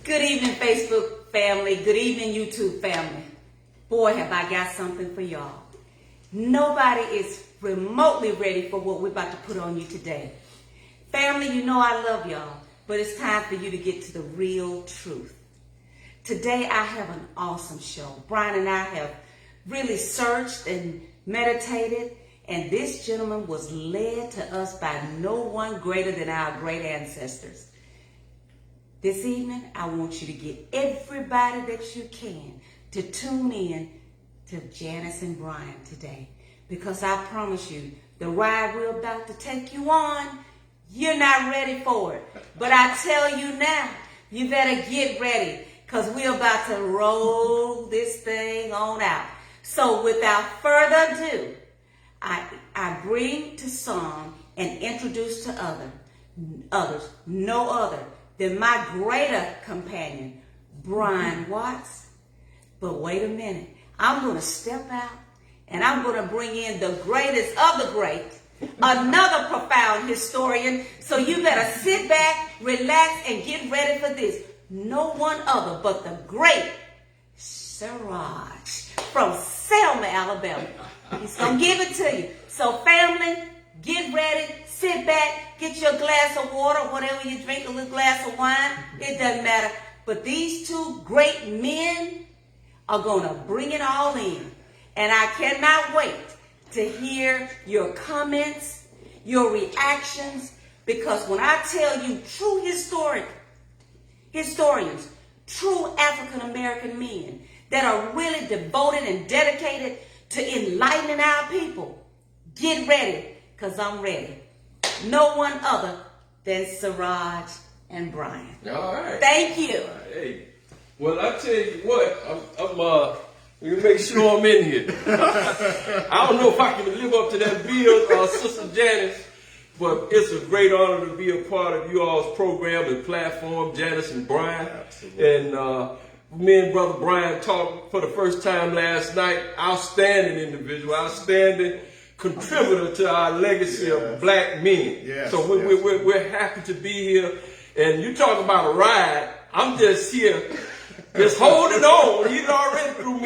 Good evening, Facebook family. Good evening, YouTube family. Boy, have I got something for y'all. Nobody is remotely ready for what we're about to put on you today. Family, you know I love y'all, but it's time for you to get to the real truth. Today, I have an awesome show. Brian and I have really searched and meditated, and this gentleman was led to us by no one greater than our great ancestors. This evening, I want you to get everybody that you can to tune in to Janice and Brian today. Because I promise you, the ride we're about to take you on, you're not ready for it. But I tell you now, you better get ready because we're about to roll this thing on out. So without further ado, I bring to some and introduce to others, no other than my greater companion, Brian Watts. But wait a minute, I'm going to step out and I'm going to bring in the greatest of the great, another profound historian. So you better sit back, relax, and get ready for this. No one other but the great Siraj from Selma, Alabama. He's going to give it to you. So family, get ready, sit back, get your glass of water, whatever you drink, a little glass of wine. It doesn't matter. But these two great men are going to bring it all in. And I cannot wait to hear your comments, your reactions, because when I tell you true historians, true African-American men that are really devoted and dedicated to enlightening our people, get ready, because I'm ready. No one other than Siraj and Brian. All right. Thank you. Hey, well, I tell you what, I'm you make sure I'm in here. I don't know if I can live up to that bill, Sister Janice, but it's a great honor to be a part of you all's program and platform, Janice and Brian. Absolutely. And me and Brother Brian talked for the first time last night. Outstanding individual, outstanding contributor to our legacy of black men. Yes, so we're happy to be here. And you talk about a ride, I'm just here. Just holding on. He done already threw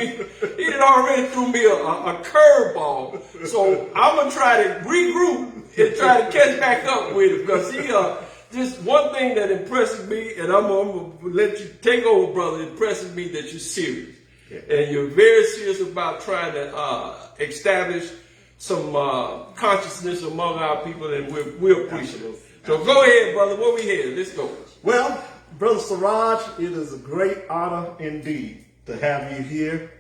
me a curveball. So I'm gonna try to regroup and try to catch back up with it because he just one thing that impresses me, and I'm gonna let you take over, brother. Impresses me that you're serious and you're very serious about trying to establish some consciousness among our people, and we're appreciative. So go ahead, brother. Where we headed? Let's go. Well, Brother Siraj, it is a great honor indeed to have you here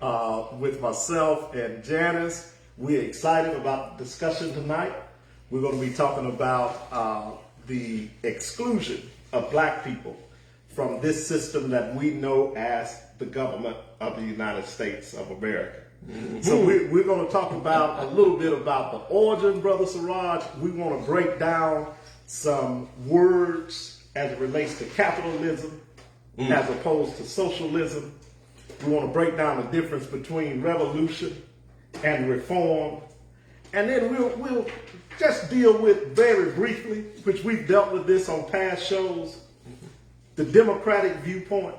with myself and Janice. We're excited about the discussion tonight. We're going to be talking about the exclusion of black people from this system that we know as the government of the United States of America. Mm-hmm. So we're going to talk about a little bit about the origin, Brother Siraj. We want to break down some words as it relates to capitalism as opposed to socialism. We want to break down the difference between revolution and reform. And then we'll just deal with very briefly, which we've dealt with this on past shows, the democratic viewpoint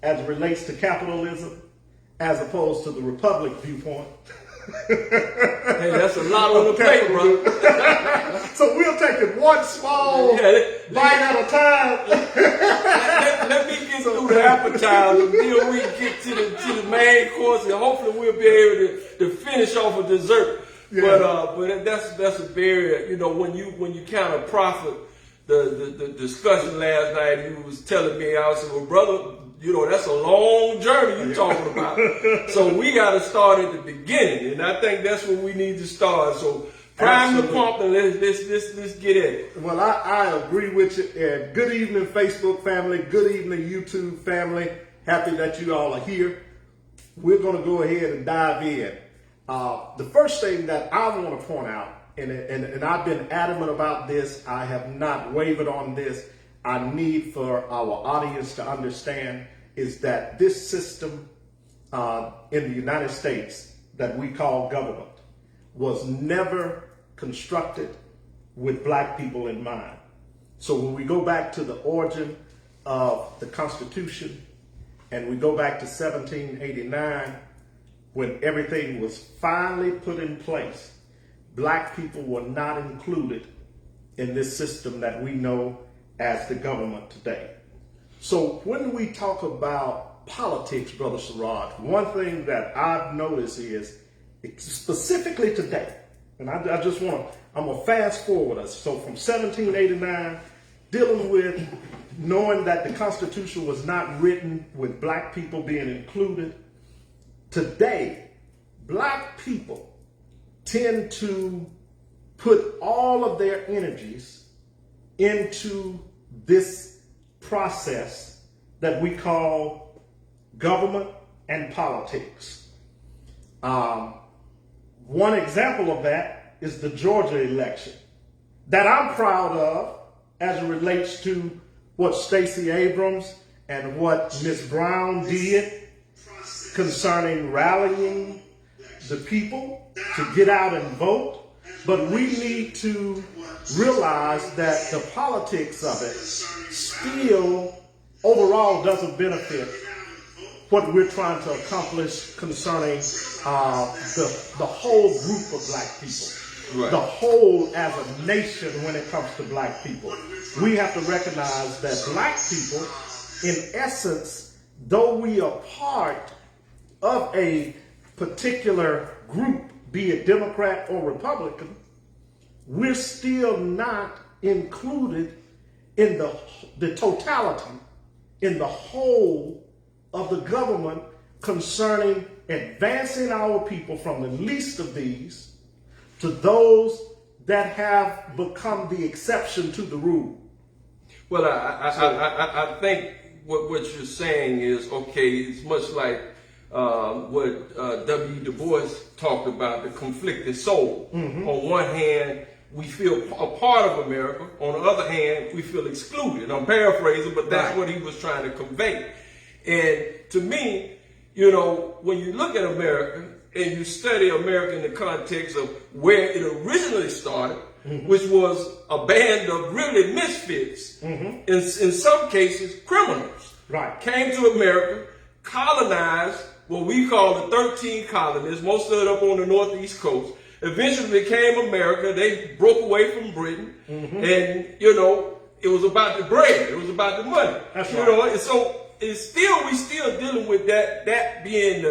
as it relates to capitalism as opposed to the republic viewpoint. Hey, that's a lot on the plate, bro. So we'll take it one small bite at a time. Let me get through the appetizer until we get to the main course, and hopefully we'll be able to finish off a dessert. Yeah. But that's a barrier. You know, when you kind of profit the discussion last night, he was telling me, I said, well, brother, you know, that's a long journey you're talking about. So we got to start at the beginning, and I think that's where we need to start. So prime the pump and let's get at it. Well, I agree with you. And good evening, Facebook family. Good evening, YouTube family. Happy that you all are here. We're going to go ahead and dive in. The first thing that I want to point out, and I've been adamant about this, I have not wavered on this, I need for our audience to understand is that this system in the United States that we call government was never constructed with black people in mind. So when we go back to the origin of the Constitution and we go back to 1789, when everything was finally put in place, black people were not included in this system that we know as the government today. So when we talk about politics, Brother Siraj, one thing that I've noticed is, specifically today, and I'm going to fast forward us. So from 1789, dealing with knowing that the Constitution was not written with black people being included, today, black people tend to put all of their energies into this process that we call government and politics. One example of that is the Georgia election that I'm proud of as it relates to what Stacey Abrams and what Ms. Brown did concerning rallying the people to get out and vote. But we need to realize that the politics of it still overall doesn't benefit what we're trying to accomplish concerning the whole group of black people. Right. The whole as a nation when it comes to black people. We have to recognize that black people, in essence, though we are part of a particular group, be it Democrat or Republican, we're still not included in the totality, in the whole of the government concerning advancing our people from the least of these to those that have become the exception to the rule. Well, I think what you're saying is, okay, it's much like what W. Du Bois talked about, the conflicted soul. Mm-hmm. On one hand, we feel a part of America. On the other hand, we feel excluded. I'm paraphrasing, but that's right. What he was trying to convey. And to me, you know, when you look at America and you study America in the context of where it originally started, mm-hmm. which was a band of really misfits, mm-hmm. in some cases criminals, right. Came to America, colonized what we call the 13 colonies, most of it up on the northeast coast, eventually became America. They broke away from Britain, mm-hmm. and, you know, it was about the bread, it was about the money. That's right. You know, and so we still dealing with that being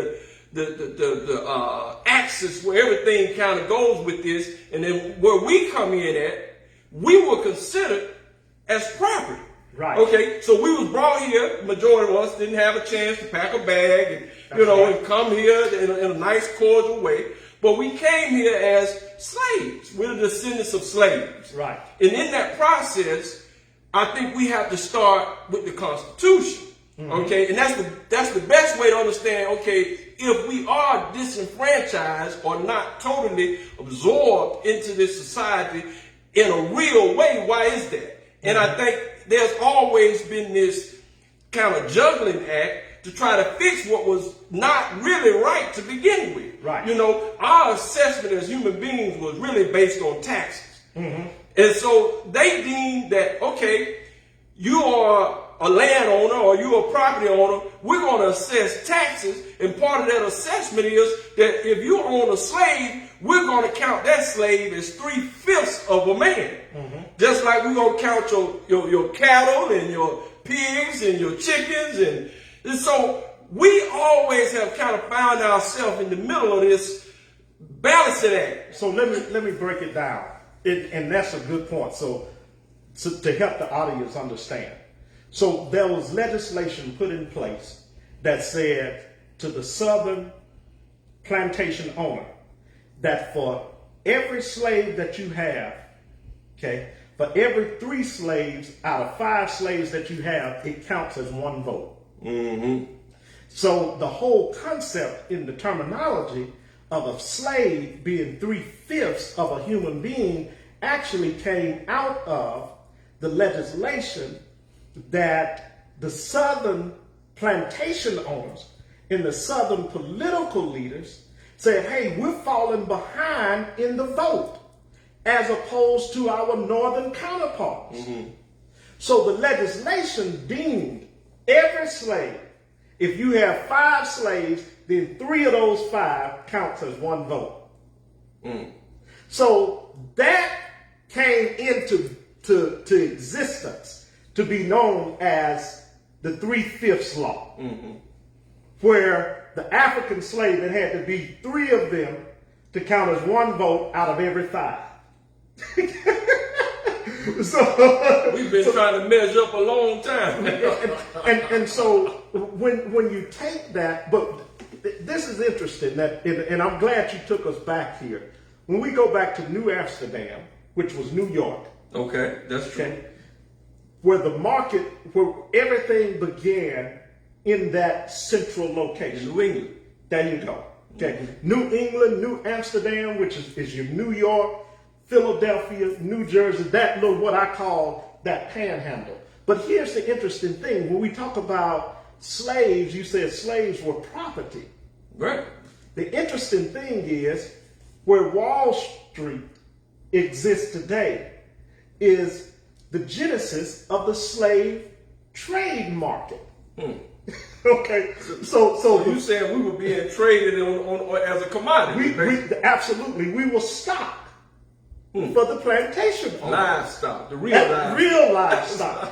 the axis where everything kind of goes with this. And then where we come in at, we were considered as property. Right. Okay, so we was brought here, majority of us didn't have a chance to pack a bag and, and come here in a nice cordial way. But we came here as slaves. We're the descendants of slaves. Right. And in that process, I think we have to start with the Constitution. Mm-hmm. Okay, and that's the best way to understand, okay, if we are disenfranchised or not totally absorbed into this society in a real way, why is that? Mm-hmm. And I think there's always been this kind of juggling act to try to fix what was not really right to begin with. Right. You know, our assessment as human beings was really based on taxes. Mm-hmm. And so they deemed that, okay, you are a landowner or you're a property owner, we're going to assess taxes, and part of that assessment is that if you own a slave, we're going to count that slave as 3/5 of a man. Mm-hmm. Just like we're going to count your cattle and your pigs and your chickens. And so we always have kind of found ourselves in the middle of this balancing act. So let me break it down. And that's a good point. So to help the audience understand. So there was legislation put in place that said to the southern plantation owner that for every slave that you have, okay, for every 3 slaves out of 5 slaves that you have, it counts as 1 vote. Mm-hmm. So the whole concept in the terminology of a slave being 3/5 of a human being actually came out of the legislation that the southern plantation owners and the southern political leaders said, hey, we're falling behind in the vote as opposed to our northern counterparts. Mm-hmm. So the legislation deemed every slave, if you have 5 slaves, then 3 of those 5 counts as 1 vote. So that came into existence to be known as the 3/5 law, where the African slave, it had to be 3 of them to count as 1 vote out of every 5. So we've been trying to measure up a long time. and so when you take that, but this is interesting that, and I'm glad you took us back here. When we go back to New Amsterdam, which was New York, Okay, that's true. okay, where the market, where everything began in that central location. New England. There you go. Okay. New England, New Amsterdam, which is your New York, Philadelphia, New Jersey, that little, what I call that panhandle. But here's the interesting thing. When we talk about slaves, you said slaves were property. Right. The interesting thing is where Wall Street exists today is the genesis of the slave trade market. Okay, so You saying we were being traded on as a commodity? absolutely, we were stock for the plantation owners. Livestock, the real livestock. Real livestock.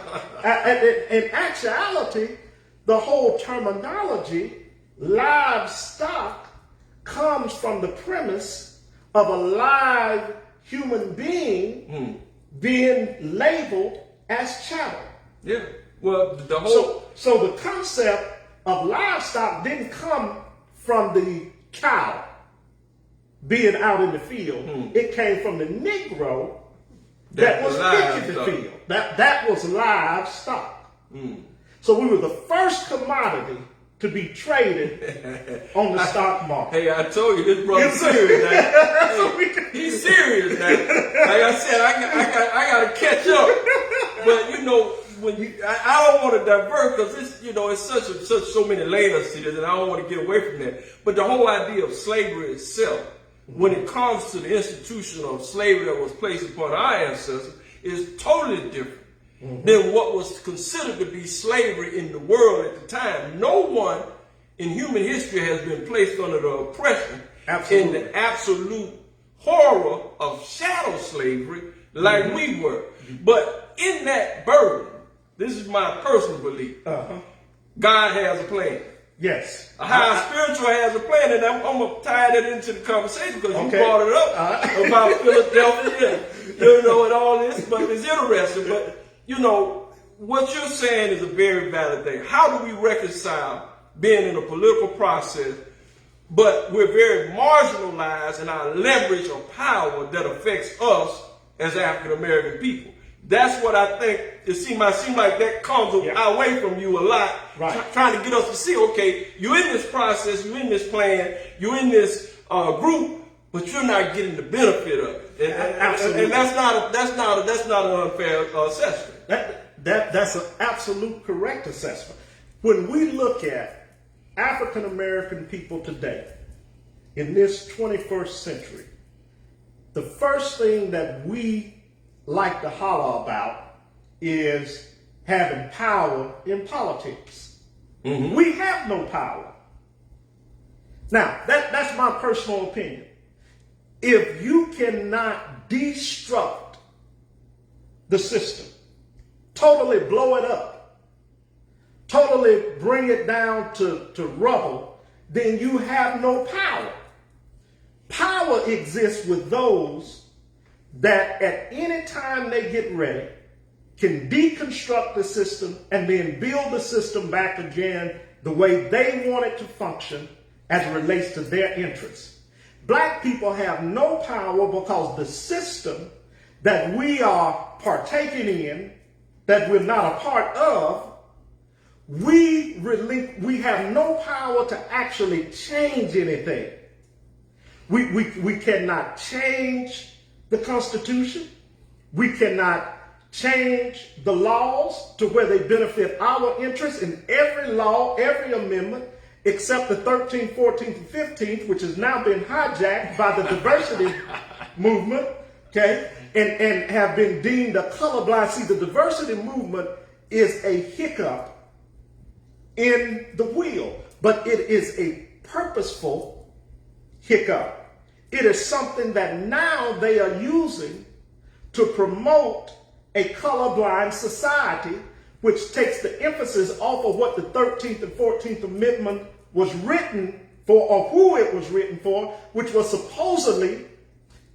In actuality, the whole terminology, livestock, comes from the premise of a live human being being labeled as chattel. Yeah. Well, the whole. So the concept of livestock didn't come from the cow being out in the field. It came from the Negro that was picking the field. That was livestock. So we were the first commodity to be traded on the stock market. Hey, I told you this brother's serious now. Hey, he's serious now. Like I said, I got to catch up. But you know, I don't want to divert because it's so many layers to this, and I don't want to get away from that. But the whole idea of slavery itself, when it comes to the institution of slavery that was placed upon our ancestors, is totally different than what was considered to be slavery in the world at the time. No one in human history has been placed under the oppression in the absolute horror of shadow slavery like we were. But in that burden, this is my personal belief, God has a plan. Yes. A higher spiritual has a plan, and I'm going to tie that into the conversation because you brought it up about Philadelphia, and all this, but it's interesting. But, what you're saying is a very valid thing. How do we reconcile being in a political process, but we're very marginalized in our leverage of power that affects us as African American people? That's what I think. It seems like that comes away from you a lot, trying to get us to see, okay, you're in this process, you're in this plan, you're in this group, but you're not getting the benefit of it. Absolutely. And that's not an unfair assessment. That's an absolute correct assessment. When we look at African American people today in this 21st century, the first thing that we like to holler about is having power in politics. We have no power. Now, that's my personal opinion. If you cannot destruct the system, totally blow it up, totally bring it down to rubble, then you have no power. Power exists with those that at any time they get ready can deconstruct the system and then build the system back again the way they want it to function as it relates to their interests. Black people have no power because the system that we are partaking in, that we're not a part of, we have no power to actually change anything. We cannot change the Constitution. We cannot change the laws to where they benefit our interests in every law, every amendment, except the 13th, 14th, and 15th, which has now been hijacked by the diversity movement, okay? and have been deemed a colorblind. See, the diversity movement is a hiccup in the wheel, but it is a purposeful hiccup. It is something that now they are using to promote a colorblind society, which takes the emphasis off of what the 13th and 14th Amendment was written for, or who it was written for, which was supposedly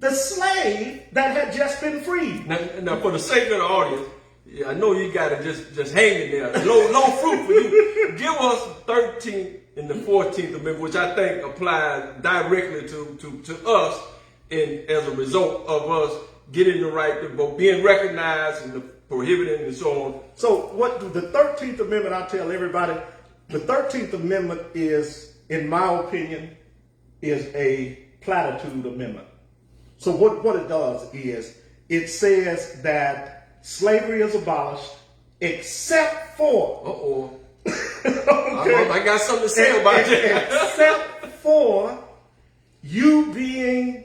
the slave that had just been freed. Now for the sake of the audience, yeah, I know you got to just hang in there. Low fruit for you. Give us 13th and the 14th Amendment, which I think applies directly to us, and as a result of us getting the right to vote, being recognized and prohibited and so on. So what the 13th Amendment, I tell everybody, the 13th Amendment is, in my opinion, is a platitude amendment. So what it does is it says that slavery is abolished except for okay. I got something to say about that. Except for you being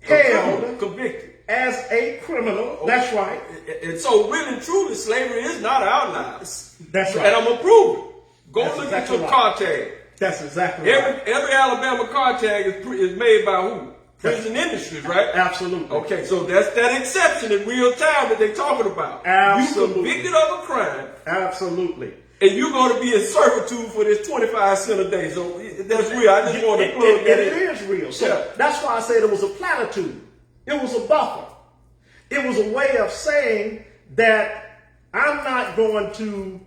held convicted as a criminal. Okay. That's right. And so really and truly, slavery is not outlawed. That's right. And I'm going to prove it. Go That's look exactly at your right. car tag. That's exactly right. Every Alabama car tag is made by who? Prison Industries, right? Absolutely. Okay, so that's that exception in real time that they're talking about. Absolutely. You convicted of a crime. Absolutely. And you're going to be in servitude for this 25 cents a day. So that's real. I just want to plug that in. It is real. So yeah. That's why I said it was a platitude. It was a buffer. It was a way of saying that I'm not going to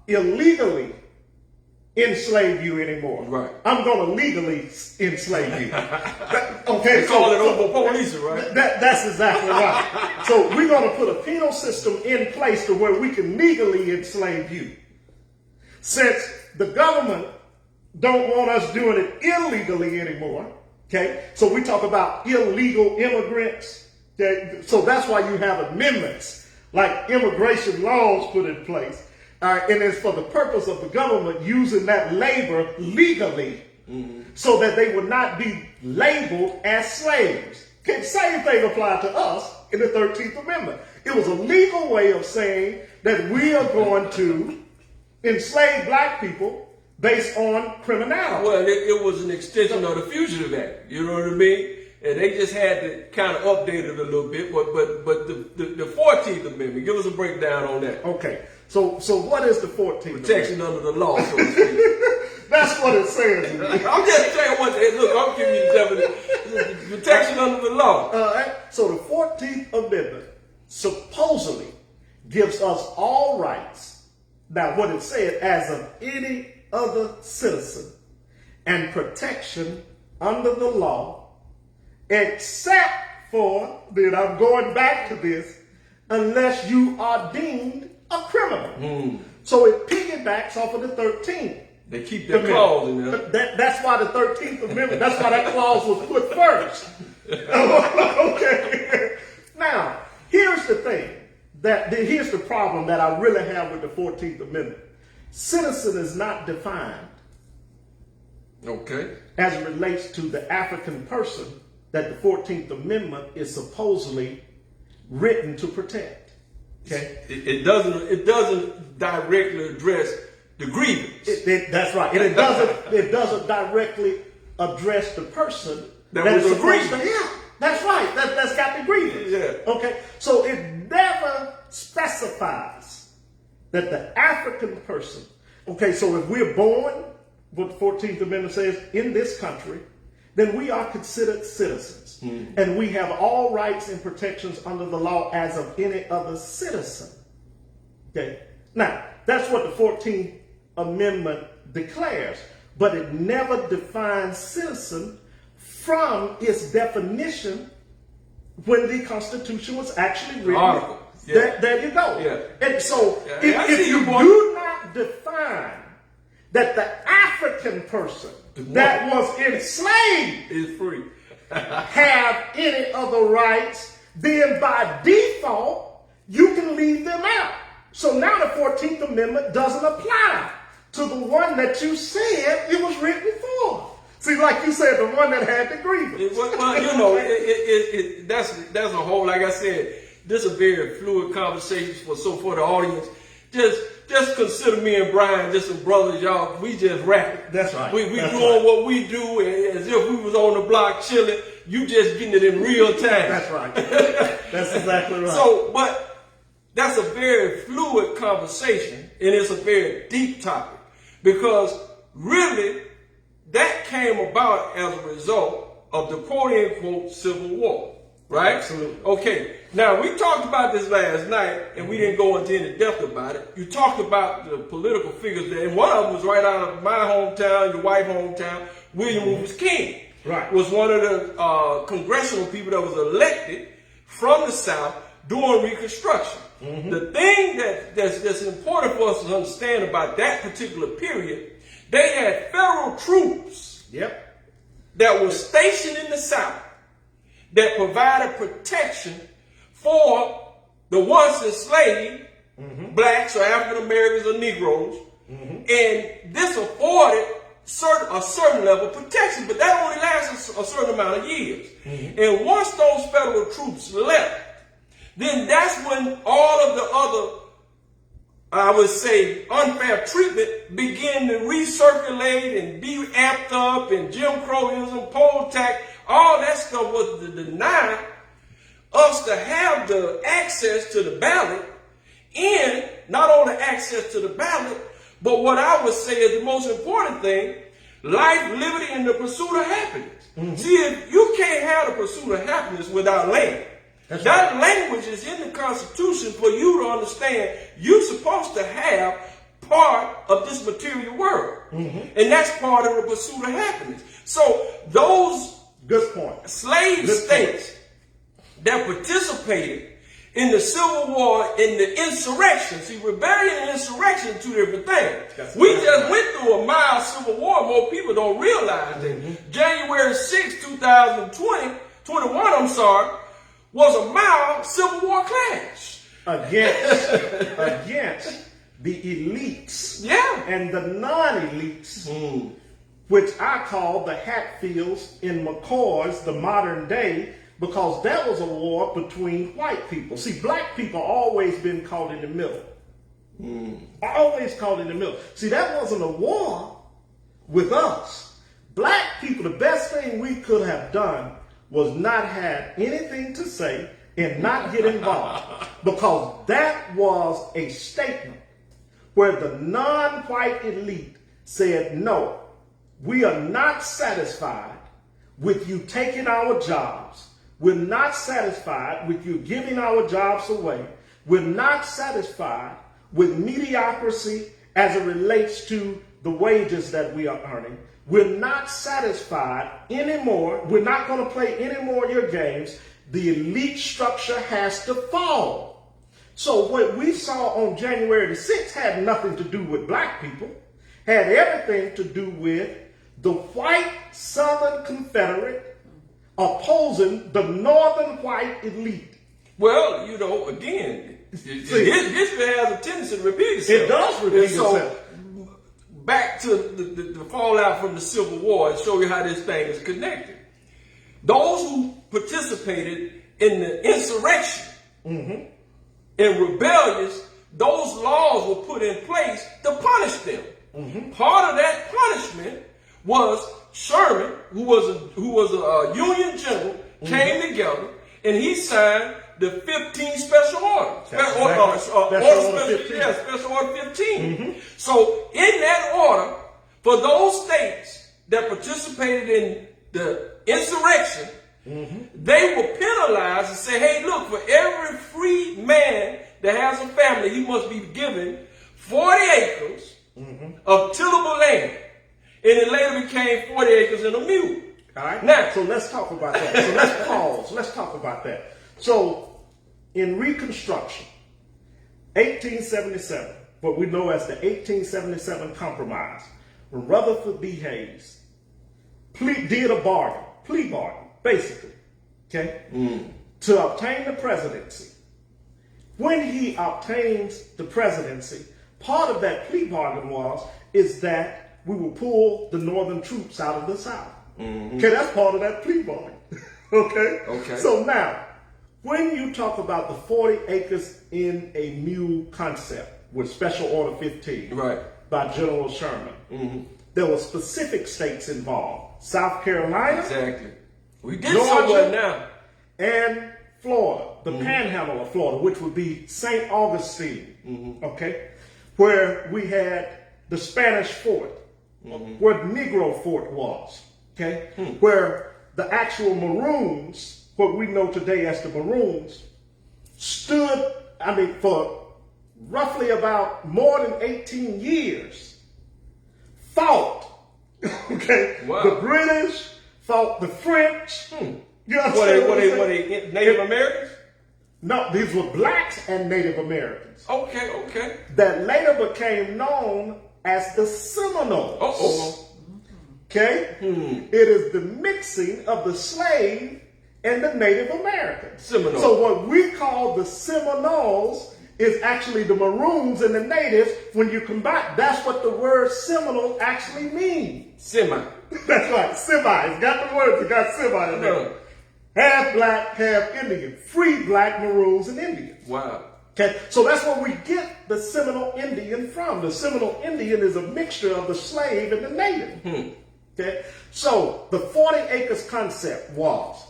illegally enslave you anymore. Right. I'm going to legally enslave you. Okay. They call it over police, right? That's exactly right. So we're going to put a penal system in place to where we can legally enslave you. Since the government don't want us doing it illegally anymore, okay? So we talk about illegal immigrants. Okay? So that's why you have amendments like immigration laws put in place. And it's for the purpose of the government using that labor legally so that they would not be labeled as slaves. Okay, same thing applied to us in the 13th Amendment. It was a legal way of saying that we are going to enslave black people based on criminality. Well, it was an extension of the Fugitive Act. You know what I mean? And they just had to kind of update it a little bit. But the 14th Amendment, give us a breakdown on that. Okay. So what is the 14th Protection under the law, so to speak. That's what it says. I'm just saying what. Look, I'm giving you the protection under the law. So the 14th Amendment supposedly gives us all rights. Now, what it said, as of any other citizen, and protection under the law, except for, then I'm going back to this, unless you are deemed a criminal. So it piggybacks off of the 13th. They keep that clause in there. That's why the 13th Amendment, that's why that clause was put first. Okay. Now, here's the thing. Here's the problem that I really have with the 14th Amendment. Citizen is not defined. Okay. As it relates to the African person that the 14th Amendment is supposedly written to protect. Okay. It doesn't directly address the grievance. That's right. And it doesn't directly address the person that was supposed to. Yeah, that's right. That's got the grievance. Yeah. Okay. So it never specifies that the African person. Okay. So if we're born, what the 14th Amendment says, in this country, then we are considered citizens. And we have all rights and protections under the law as of any other citizen. Okay. Now, that's what the 14th Amendment declares, but it never defines citizen from its definition when the Constitution was actually written. Article. Yeah. There you go. Yeah. And so if you do not define that the African person that was enslaved is free, have any other rights, then by default, you can leave them out. So now the 14th Amendment doesn't apply to the one that you said it was written for. See, like you said, the one that had the grievance. Well, that's a whole, like I said, this is a very fluid conversation for the audience. Just consider me and Brian just some brothers, y'all. We just rapping. That's right. We doing what we do as if we was on the block chilling. You just getting it in real time. That's right. That's exactly right. So, but that's a very fluid conversation, and it's a very deep topic because really that came about as a result of the quote-unquote Civil War, right? Absolutely. Okay, now we talked about this last night, and we didn't go into any depth about it. You talked about the political figures there, and one of them was right out of my hometown, your wife's hometown, William Rufus King. Right. Was one of the congressional people that was elected from the South during Reconstruction. The thing that's important for us to understand about that particular period, they had federal troops that were stationed in the South that provided protection for the once enslaved blacks or African Americans or Negroes, and this afforded a certain level of protection, but that only lasts a certain amount of years. And once those federal troops left, then that's when all of the other, I would say, unfair treatment began to recirculate and be amped up, and Jim Crowism, poll tax, all that stuff was to deny us to have the access to the ballot, and not only access to the ballot, but what I would say is the most important thing, life, liberty, and the pursuit of happiness. See, if you can't have the pursuit of happiness without land, that language is in the Constitution for you to understand you're supposed to have part of this material world. And that's part of the pursuit of happiness. So those slave states that participated in the Civil War, in the insurrection. See, rebellion and insurrection are two different things. We just went through a mild Civil War. More people don't realize that. January 6, 2021, was a mild Civil War clash. Against the elites and the non-elites, which I call the Hatfields in McCoy's, the modern day, because that was a war between white people. See, black people always been caught in the middle. Always caught in the middle. See, that wasn't a war with us. Black people, the best thing we could have done was not have anything to say and not get involved, because that was a statement where the non-white elite said, no, we are not satisfied with you taking our jobs. We're not satisfied with you giving our jobs away. We're not satisfied with mediocrity as it relates to the wages that we are earning. We're not satisfied anymore. We're not going to play any more of your games. The elite structure has to fall. So what we saw on January the 6th had nothing to do with black people, had everything to do with the white Southern Confederate opposing the Northern white elite. Well, you know, again, history has a tendency to repeat itself. It does repeat itself. Back to the fallout from the Civil War and show you how this thing is connected. Those who participated in the insurrection and rebellions, those laws were put in place to punish them. Part of that punishment was Sherman, who was a Union general, came together and he signed the 15 special orders. Special order 15. So in that order, for those states that participated in the insurrection, they were penalized and say, hey, look, for every free man that has a family, he must be given 40 acres of tillable land. And it later became 40 acres and a mule. All right. Now, so let's talk about that. So let's pause. Let's talk about that. So in Reconstruction, 1877, what we know as the 1877 Compromise, Rutherford B. Hayes did a plea bargain, basically, okay, to obtain the presidency. When he obtains the presidency, part of that plea bargain is that we will pull the northern troops out of the South. Okay, that's part of that plea bargain. Okay? Okay. So now, when you talk about the 40 acres in a mule concept with Special Order 15 Right. by General Sherman, there were specific states involved. South Carolina, Exactly. We did Georgia, somewhat now. and Florida, the panhandle of Florida, which would be St. Augustine, okay, where we had the Spanish fort, where the Negro fort was, okay, where the actual Maroons, what we know today as the Maroons, stood, for roughly about more than 18 years, fought, okay, Wow. the British, fought the French. You understand What I'm saying? they Native Americans? No, these were blacks and Native Americans Okay. that later became known as the Seminoles. Uh-oh. Okay? It is the mixing of the slave and the Native Americans. Seminoles. So what we call the Seminoles is actually the Maroons and the Natives. When you combine, that's what the word Seminole actually means. Semi. That's right, semi. It's got the words, it got semi in there. Half black, half Indian. Free black, Maroons, and Indians. Wow. Okay, so that's where we get the Seminole Indian from. The Seminole Indian is a mixture of the slave and the native. Okay, so the 40 acres concept was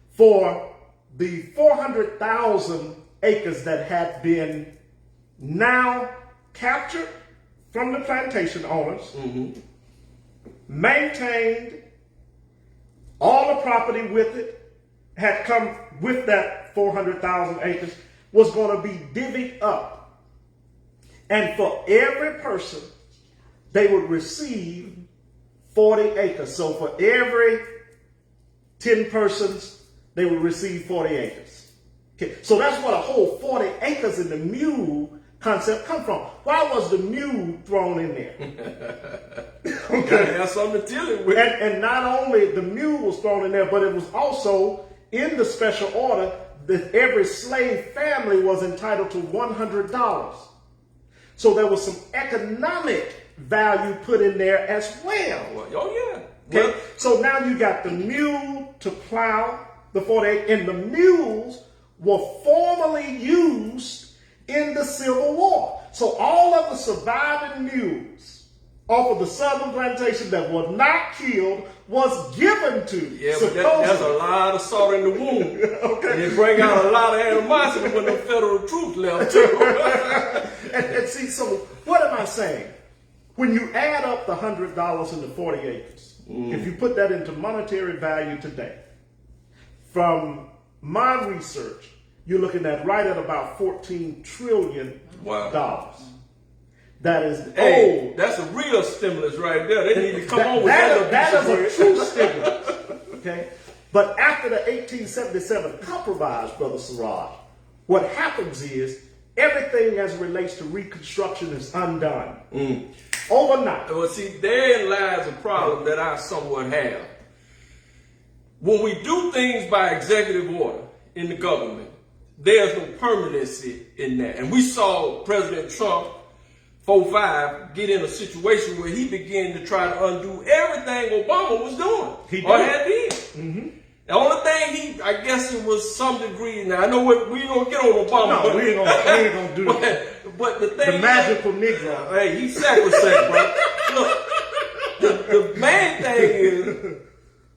for the 400,000 acres that had been now captured from the plantation owners, maintained, all the property with it had come with that 400,000 acres, was going to be divvied up. And for every person, they would receive 40 acres. So for every 10 persons, they would receive 40 acres. Okay, so that's what a whole 40 acres in the mule concept come from. Why was the mule thrown in there? Okay. Have something to tell it with. And not only the mule was thrown in there, but it was also in the special order that every slave family was entitled to $100. So there was some economic value put in there as well. Oh, yeah. Okay, Well, so now you got the mule to plow the 48, and the mules were formerly used in the Civil War. So all of the surviving mules off of the southern plantation that were not killed was given to. yeah, but that's a lot of salt in the wound. Okay. And it bring out a lot of animosity when the federal troops left, too. and see, so what am I saying? When you add up the $100 and the 40 acres, if you put that into monetary value today, from my research, you're looking at right at about $14 trillion. Wow. That is Hey, that's a real stimulus right there. They need to come on with that. That is a true stimulus. Okay? But after the 1877 compromise, Brother Siraj, what happens is everything as it relates to Reconstruction is undone. Overnight. Well, see, therein lies a problem that I somewhat have. When we do things by executive order in the government, there's no permanency in that. And we saw President Trump 4-5 get in a situation where he began to try to undo everything Obama was doing or had been. The only thing I guess it was some degree. Now I know we ain't gonna get on Obama. No, we ain't gonna do but the thing, the magical Negro. hey, he's sacrosanct, bro. Look, the main thing is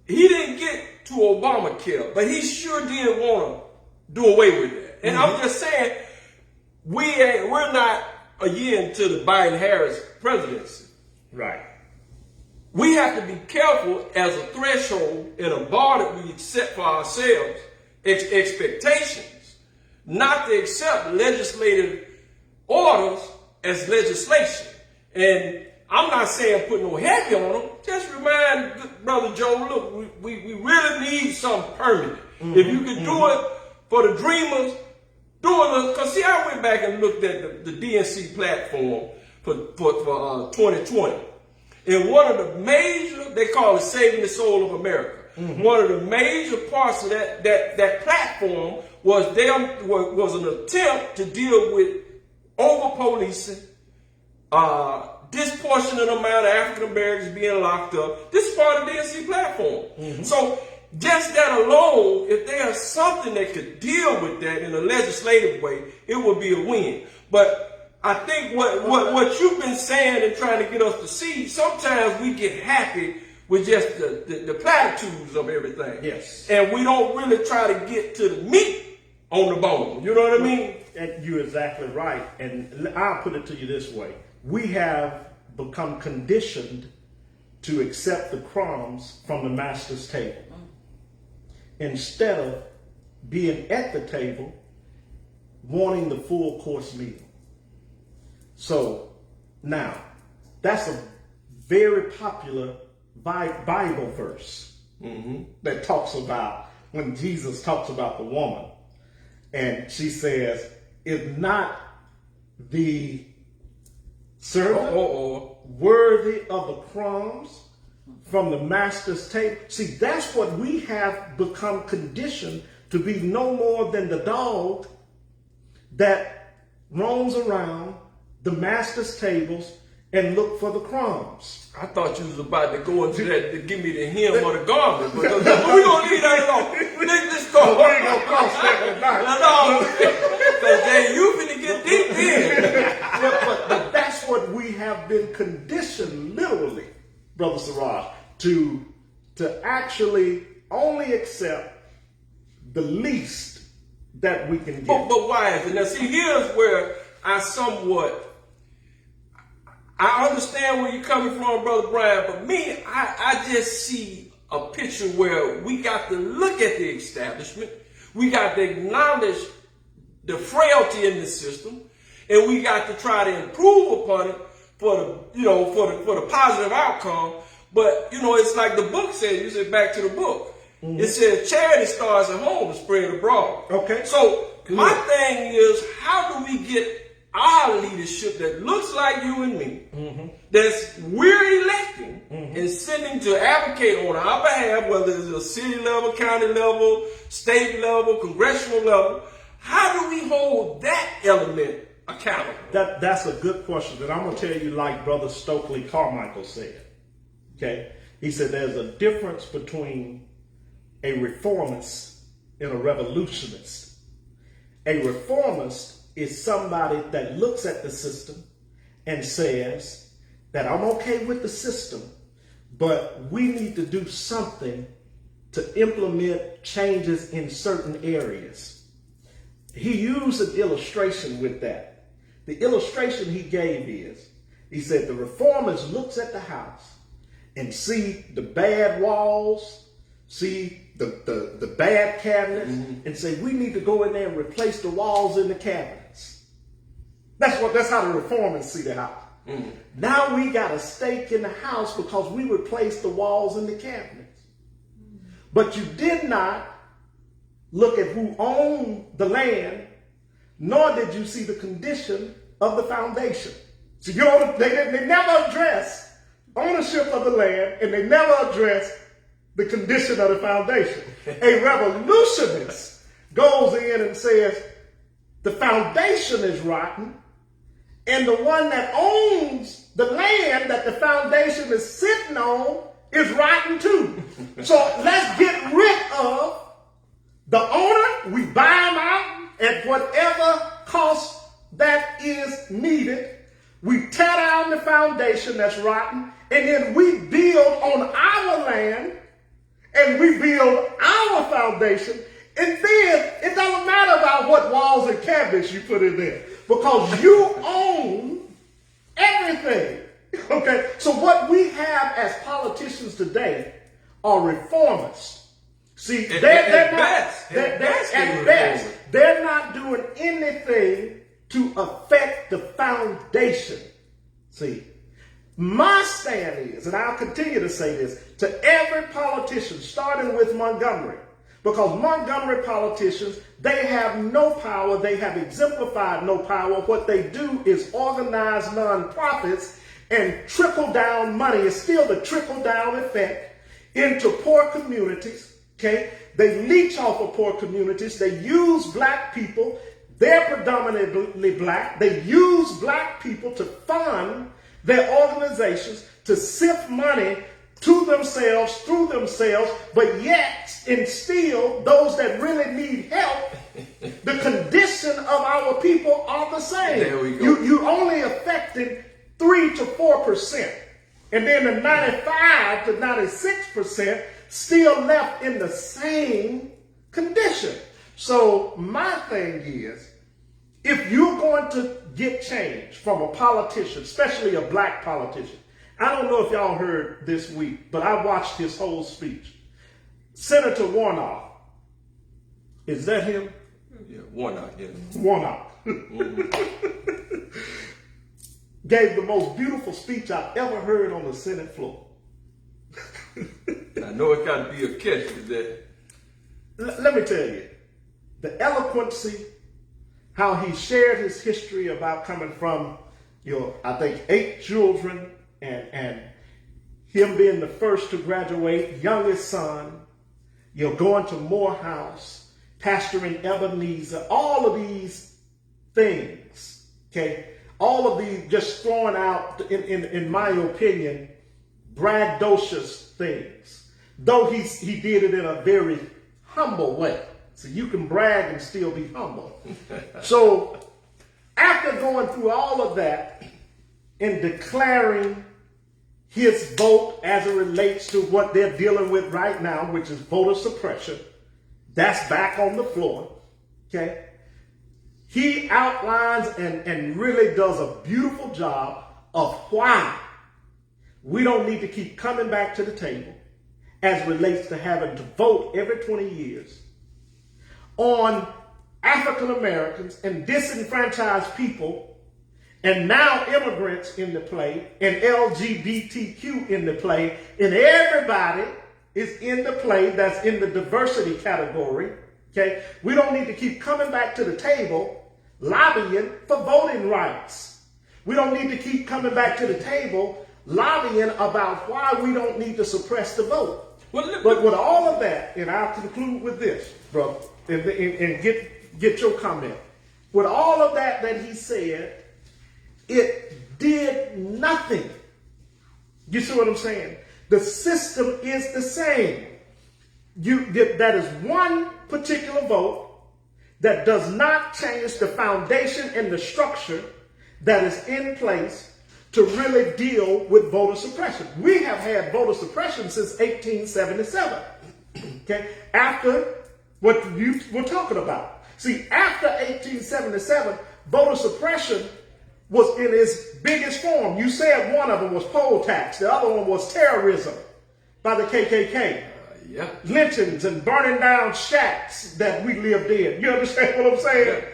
he didn't get to Obamacare, but he sure did want to do away with that. And I'm just saying, we're not a year into the Biden-Harris presidency. Right. We have to be careful as a threshold and a bar that we set for ourselves, expectations, not to accept legislative orders as legislation. And I'm not saying put no heavy on them. Just remind Brother Joe, look, we really need something permanent. If you can do it for the dreamers, do it. Because see, I went back and looked at the DNC platform for 2020. And one of the major, they call it Saving the Soul of America. One of the major parts of that platform was an attempt to deal with over-policing, disproportionate amount of African Americans being locked up. This is part of the DNC platform. So just that alone, if there's something that could deal with that in a legislative way, it would be a win. But I think what you've been saying and trying to get us to see, sometimes we get happy with just the platitudes of everything. Yes. And we don't really try to get to the meat on the bone. You know what I mean? And you're exactly right. And I'll put it to you this way. We have become conditioned to accept the crumbs from the master's table instead of being at the table wanting the full course meal. So now, that's a very popular Bible verse that talks about when Jesus talks about the woman. And she says, is not the servant worthy of the crumbs from the master's table? See, that's what we have become conditioned to be, no more than the dog that roams around the master's tables and look for the crumbs. I thought you was about to go into that to give me the hem or the garment, but we're going to leave that alone. Let's go. We ain't gonna cross that tonight. Because then you finna get deep in. But that's what we have been conditioned, literally, Brother Siraj, to actually only accept the least that we can get. But why is it? Now, see, here's where I understand where you're coming from, Brother Brian, but me, I just see a picture where we got to look at the establishment, we got to acknowledge the frailty in the system, and we got to try to improve upon it for the positive outcome. But it's like the book says. You said back to the book. It says charity starts at home and spread abroad. Okay. So my thing is, how do we get our leadership that looks like you and me, that's we're electing and sending to advocate on our behalf, whether it's a city level, county level, state level, congressional level? How do we hold that element accountable? That's a good question, and I'm going to tell you like Brother Stokely Carmichael said. Okay? He said there's a difference between a reformist and a revolutionist. A reformist is somebody that looks at the system and says that I'm okay with the system, but we need to do something to implement changes in certain areas. He used an illustration with that. The illustration he gave is, he said the reformist looks at the house and see the bad walls, see the bad cabinets, and say we need to go in there and replace the walls in the cabinets. That's how the reformers see the house. Now we got a stake in the house because we replaced the walls in the cabinets. But you did not look at who owned the land, nor did you see the condition of the foundation. So they never address ownership of the land, and they never address the condition of the foundation. A revolutionist goes in and says the foundation is rotten, and the one that owns the land that the foundation is sitting on is rotten too. So let's get rid of the owner. We buy them out at whatever cost that is needed. We tear down the foundation that's rotten, and then we build on our land, and we build our foundation, and then it doesn't matter about what walls and cabinets you put in there, because you own everything. Okay, so what we have as politicians today are reformers. See, they're not doing anything to affect the foundation. See, my stand is, and I'll continue to say this to every politician, starting with Montgomery, because Montgomery politicians, they have no power. They have exemplified no power. What they do is organize nonprofits and trickle down money. It's still the trickle down effect into poor communities. Okay, they leech off of poor communities. They use black people. They're predominantly black. They use black people to fund their organizations to sift money to themselves, through themselves, but yet instill those that really need help. The condition of our people are the same. There we go. You only affecting 3 to 4%. And then the 95 to 96% still left in the same condition. So my thing is, if you're going to get change from a politician, especially a black politician, I don't know if y'all heard this week, but I watched his whole speech. Senator Warnock, is that him? Yeah, Warnock, yeah. Warnock. Gave the most beautiful speech I've ever heard on the Senate floor. I know it got to be a catch with that. Let me tell you, the eloquency, how he shared his history about coming from, I think 8 children, and him being the first to graduate, youngest son, going to Morehouse, pastoring Ebenezer, all of these things, okay? All of these just throwing out, in my opinion, braggadocious things. Though he did it in a very humble way. So you can brag and still be humble. So after going through all of that and declaring his vote as it relates to what they're dealing with right now, which is voter suppression, that's back on the floor, okay? He outlines and really does a beautiful job of why we don't need to keep coming back to the table as it relates to having to vote every 20 years on African Americans and disenfranchised people, and now immigrants in the play, and LGBTQ in the play, and everybody is in the play that's in the diversity category, okay? We don't need to keep coming back to the table lobbying for voting rights. We don't need to keep coming back to the table lobbying about why we don't need to suppress the vote. But with all of that, and I'll conclude with this, brother, and get your comment. With all of that he said, it did nothing. You see what I'm saying? The system is the same. That is one particular vote that does not change the foundation and the structure that is in place to really deal with voter suppression. We have had voter suppression since 1877. Okay? After what you were talking about. See, after 1877, voter suppression was in its biggest form. You said one of them was poll tax. The other one was terrorism by the KKK. Yeah. Lynchings and burning down shacks that we lived in. You understand what I'm saying?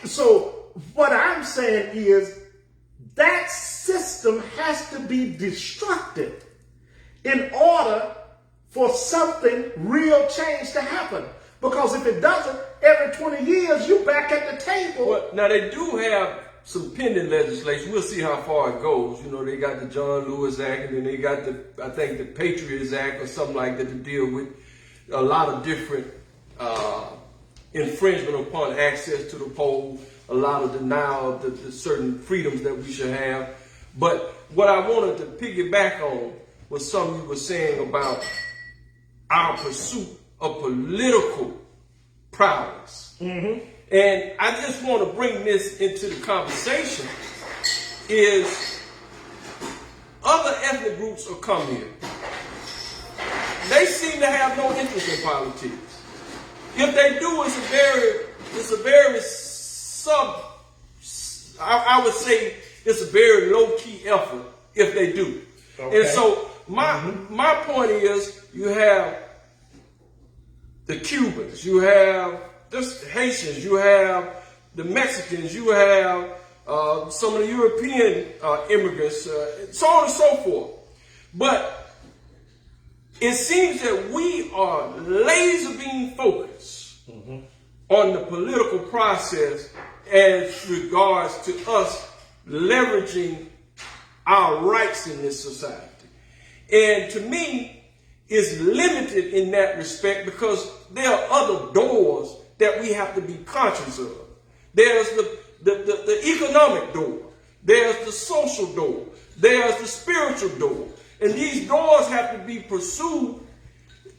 So what I'm saying is that system has to be destructed in order for something real change to happen. Because if it doesn't, every 20 years, you're back at the table. Well, now they do have some pending legislation. We'll see how far it goes. You know, they got the John Lewis Act, and then they got I think the Patriots Act or something like that to deal with a lot of different infringement upon access to the poll, a lot of denial of the certain freedoms that we should have. But what I wanted to piggyback on was something you were saying about our pursuit of political prowess. Mm-hmm. And I just want to bring this into the conversation is other ethnic groups will come here. They seem to have no interest in politics. If they do, it's a very I would say it's a very low-key effort if they do. Okay. And so my point is, you have the Cubans, you have just Haitians, you have the Mexicans, you have some of the European immigrants, so on and so forth. But it seems that we are laser beam focused on the political process as regards to us leveraging our rights in this society. And to me, it's limited in that respect because there are other doors that we have to be conscious of. There's the economic door. there's the social door, there's the spiritual door. And these doors have to be pursued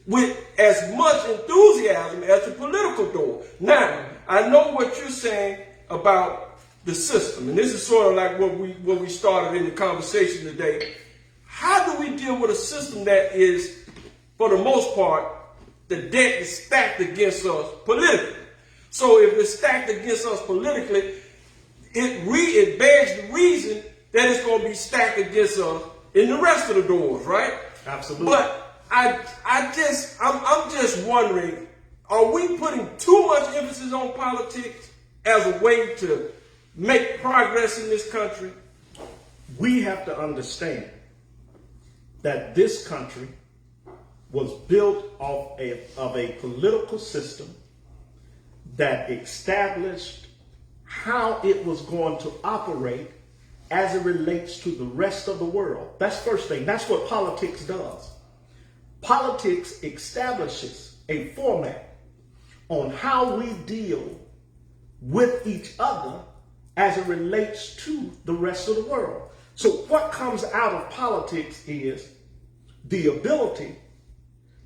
with as much enthusiasm as the political door. Now, I know what you're saying about the system, and this is sort of like what we started in the conversation today. How do we deal with a system that is, for the most part, the deck is stacked against us politically? So if it's stacked against us politically, it begs the reason that it's going to be stacked against us in the rest of the doors, right? Absolutely. But I'm just wondering, are we putting too much emphasis on politics as a way to make progress in this country? We have to understand that this country was built off of a political system that established how it was going to operate as it relates to the rest of the world. That's first thing. That's what politics does. Politics establishes a format on how we deal with each other as it relates to the rest of the world. So what comes out of politics is the ability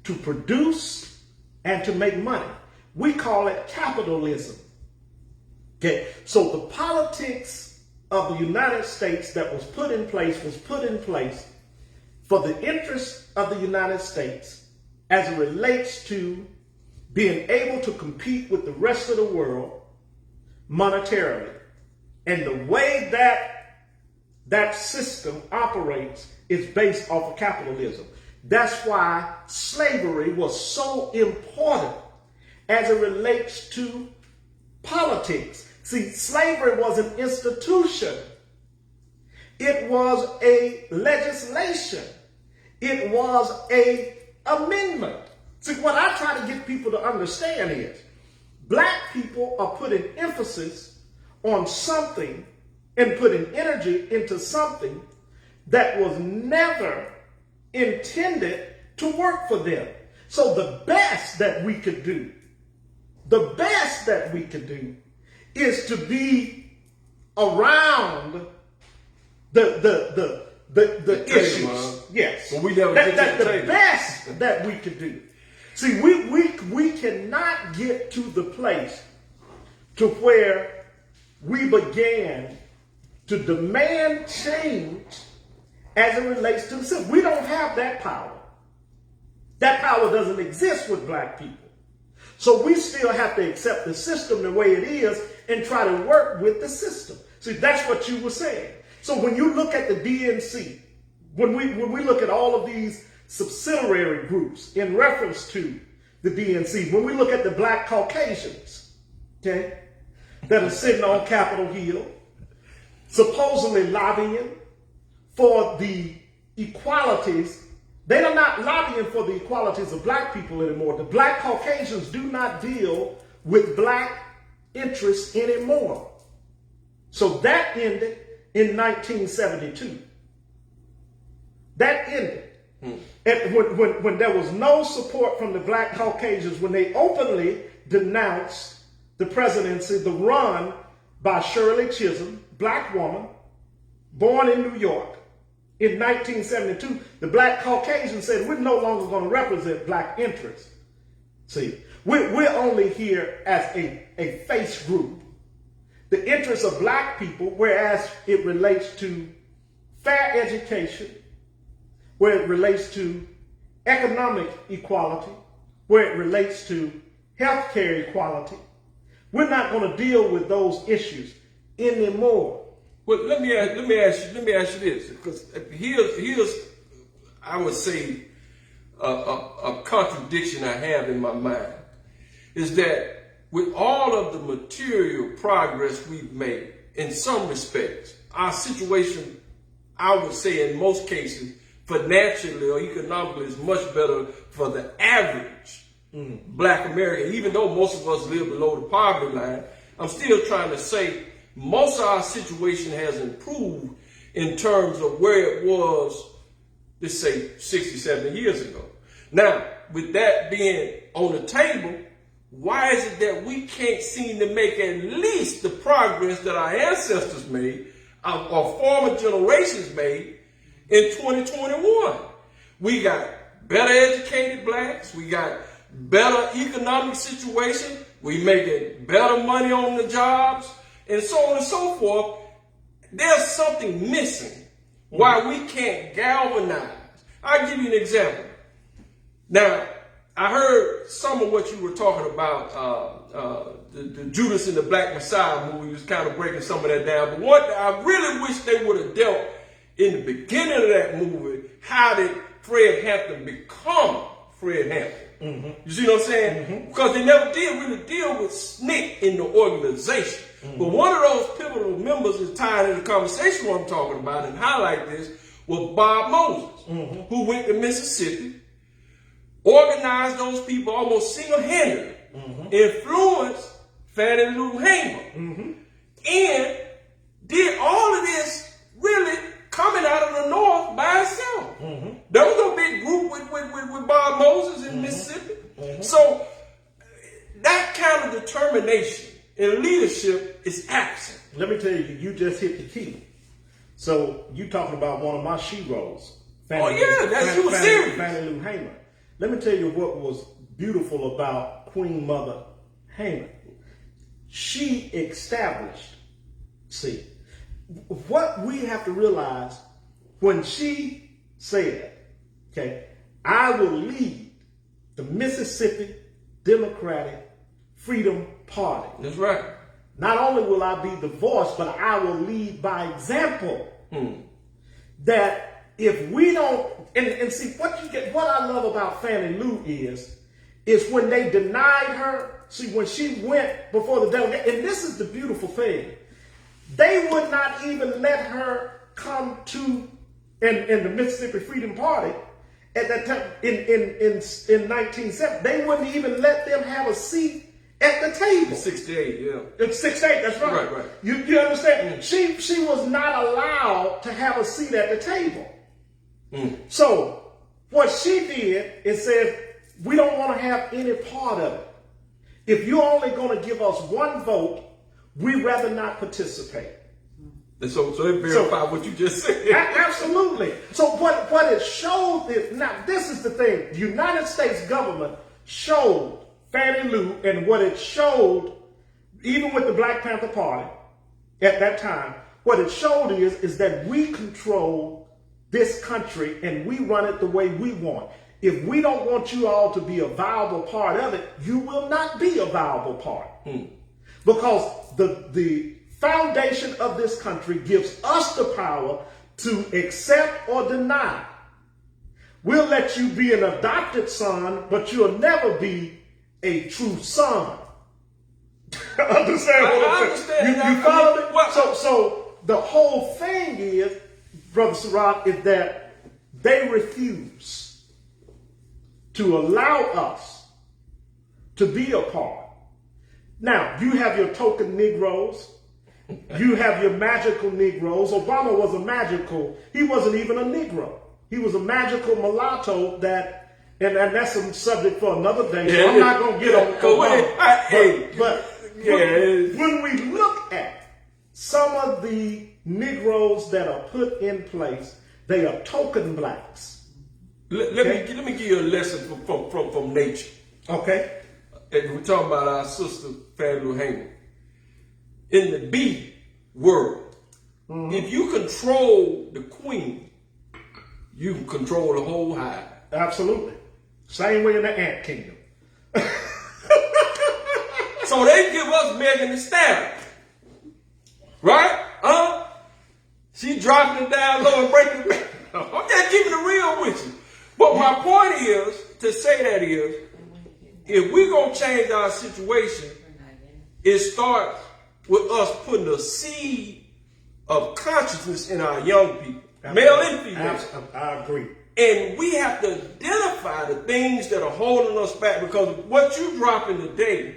to produce and to make money. We call it capitalism. Okay, so the politics of the United States that was put in place for the interest of the United States as it relates to being able to compete with the rest of the world monetarily. And the way that system operates is based off of capitalism. That's why slavery was so important as it relates to politics. See, slavery was an institution. It was a legislation. It was an amendment. See, what I try to get people to understand is black people are putting emphasis on something and putting energy into something that was never intended to work for them. So the best that we could do is to be around the issues. Yes. But we never get to the the table. best that we could do. See, we cannot get to the place to where we began to demand change as it relates to the system. We don't have that power. That power doesn't exist with black people. So we still have to accept the system the way it is and try to work with the system. See, that's what you were saying. So when you look at the DNC, when we look at all of these subsidiary groups in reference to the DNC, when we look at the black Caucasians, okay, that are sitting on Capitol Hill, supposedly lobbying for the equalities, they are not lobbying for the equalities of black people anymore. The black Caucasians do not deal with black interests anymore. So that ended in 1972. That ended. And when there was no support from the black Caucasians, when they openly denounced the presidency, the run by Shirley Chisholm, black woman, born in New York, in 1972, the black Caucasians said, we're no longer going to represent black interests. See, we're only here as a face group. The interests of black people, whereas it relates to fair education, where it relates to economic equality, where it relates to healthcare equality, we're not going to deal with those issues anymore. Well, let me ask you this, because here's I would say a contradiction I have in my mind, is that with all of the material progress we've made, in some respects, our situation, I would say in most cases, financially or economically, is much better for the average black American. Even though most of us live below the poverty line, I'm still trying to say most of our situation has improved in terms of where it was, let's say, 60, 70 years ago. Now, with that being on the table, why is it that we can't seem to make at least the progress that our ancestors made? or former generations made in 2021. We got better educated blacks. We got better economic situation. We making better money on the jobs and so on and so forth. There's something missing why we can't galvanize. I'll give you an example. Now, I heard some of what you were talking about, the Judas and the Black Messiah movie was kind of breaking some of that down. But what I really wish they would have dealt in the beginning of that movie, how did Fred Hampton become Fred Hampton? Mm-hmm. You see what I'm saying? Mm-hmm. Because they never did really deal with SNCC in the organization. Mm-hmm. But one of those pivotal members is tied in the conversation what I'm talking about and highlight this was Bob Moses, mm-hmm. who went to Mississippi, organized those people almost single-handedly, mm-hmm. influenced Fannie Lou Hamer, mm-hmm. and did all of this really coming out of the North by itself. Mm-hmm. There was no big group with Bob Moses in mm-hmm. Mississippi. Mm-hmm. So that kind of determination and leadership is absent. Let me tell you, you just hit the key. So you talking about one of my sheroes. Fannie Lou Hamer. Let me tell you what was beautiful about Queen Mother Hamer. She established, see, what we have to realize when she said, okay, I will lead the Mississippi Democratic Freedom Party. That's right. Not only will I be the voice, but I will lead by example. That if we don't, and see what I love about Fannie Lou is when they denied her, see when she went before the delegate, and this is the beautiful thing, they would not even let her come to in the Mississippi Freedom Party at that time in 1970. They wouldn't even let them have a seat at the table. 68, yeah. It's 68, that's right. Right. You understand? Mm. She was not allowed to have a seat at the table. Mm. So what she did is said, we don't want to have any part of it. If you're only going to give us one vote, we'd rather not participate. And so they verify what you just said. Absolutely. So what it showed is, now this is the thing, the United States government showed Fannie Lou, and what it showed, even with the Black Panther Party at that time, what it showed is that we control this country and we run it the way we want. If we don't want you all to be a viable part of it, you will not be a viable part. Because the foundation of this country gives us the power to accept or deny. We'll let you be an adopted son, but you'll never be a true son. Understand what I'm saying? You follow me? Well, so the whole thing is, Brother Siraj, is that they refuse to allow us to be a part. Now, you have your token Negroes. You have your magical Negroes. Obama was a magical, he wasn't even a Negro. He was a magical mulatto that, and that's a subject for another day. So I'm not going to get on Obama. But when we look at some of the Negroes that are put in place, they are token blacks. Let me give you a lesson from nature. Okay. And we're talking about our sister Fannie Lou Hamer. In the bee world, if you control the queen, you can control the whole hive. Absolutely. Same way in the ant kingdom. So they give us Megan Thee Stallion. Right? She dropping it down low and breaking it back. I'm just keeping it real with you. But my point is, to say that is, if we're going to change our situation, it starts with us putting a seed of consciousness in our young people, male and female. I agree. And we have to identify the things that are holding us back, because what you dropping today,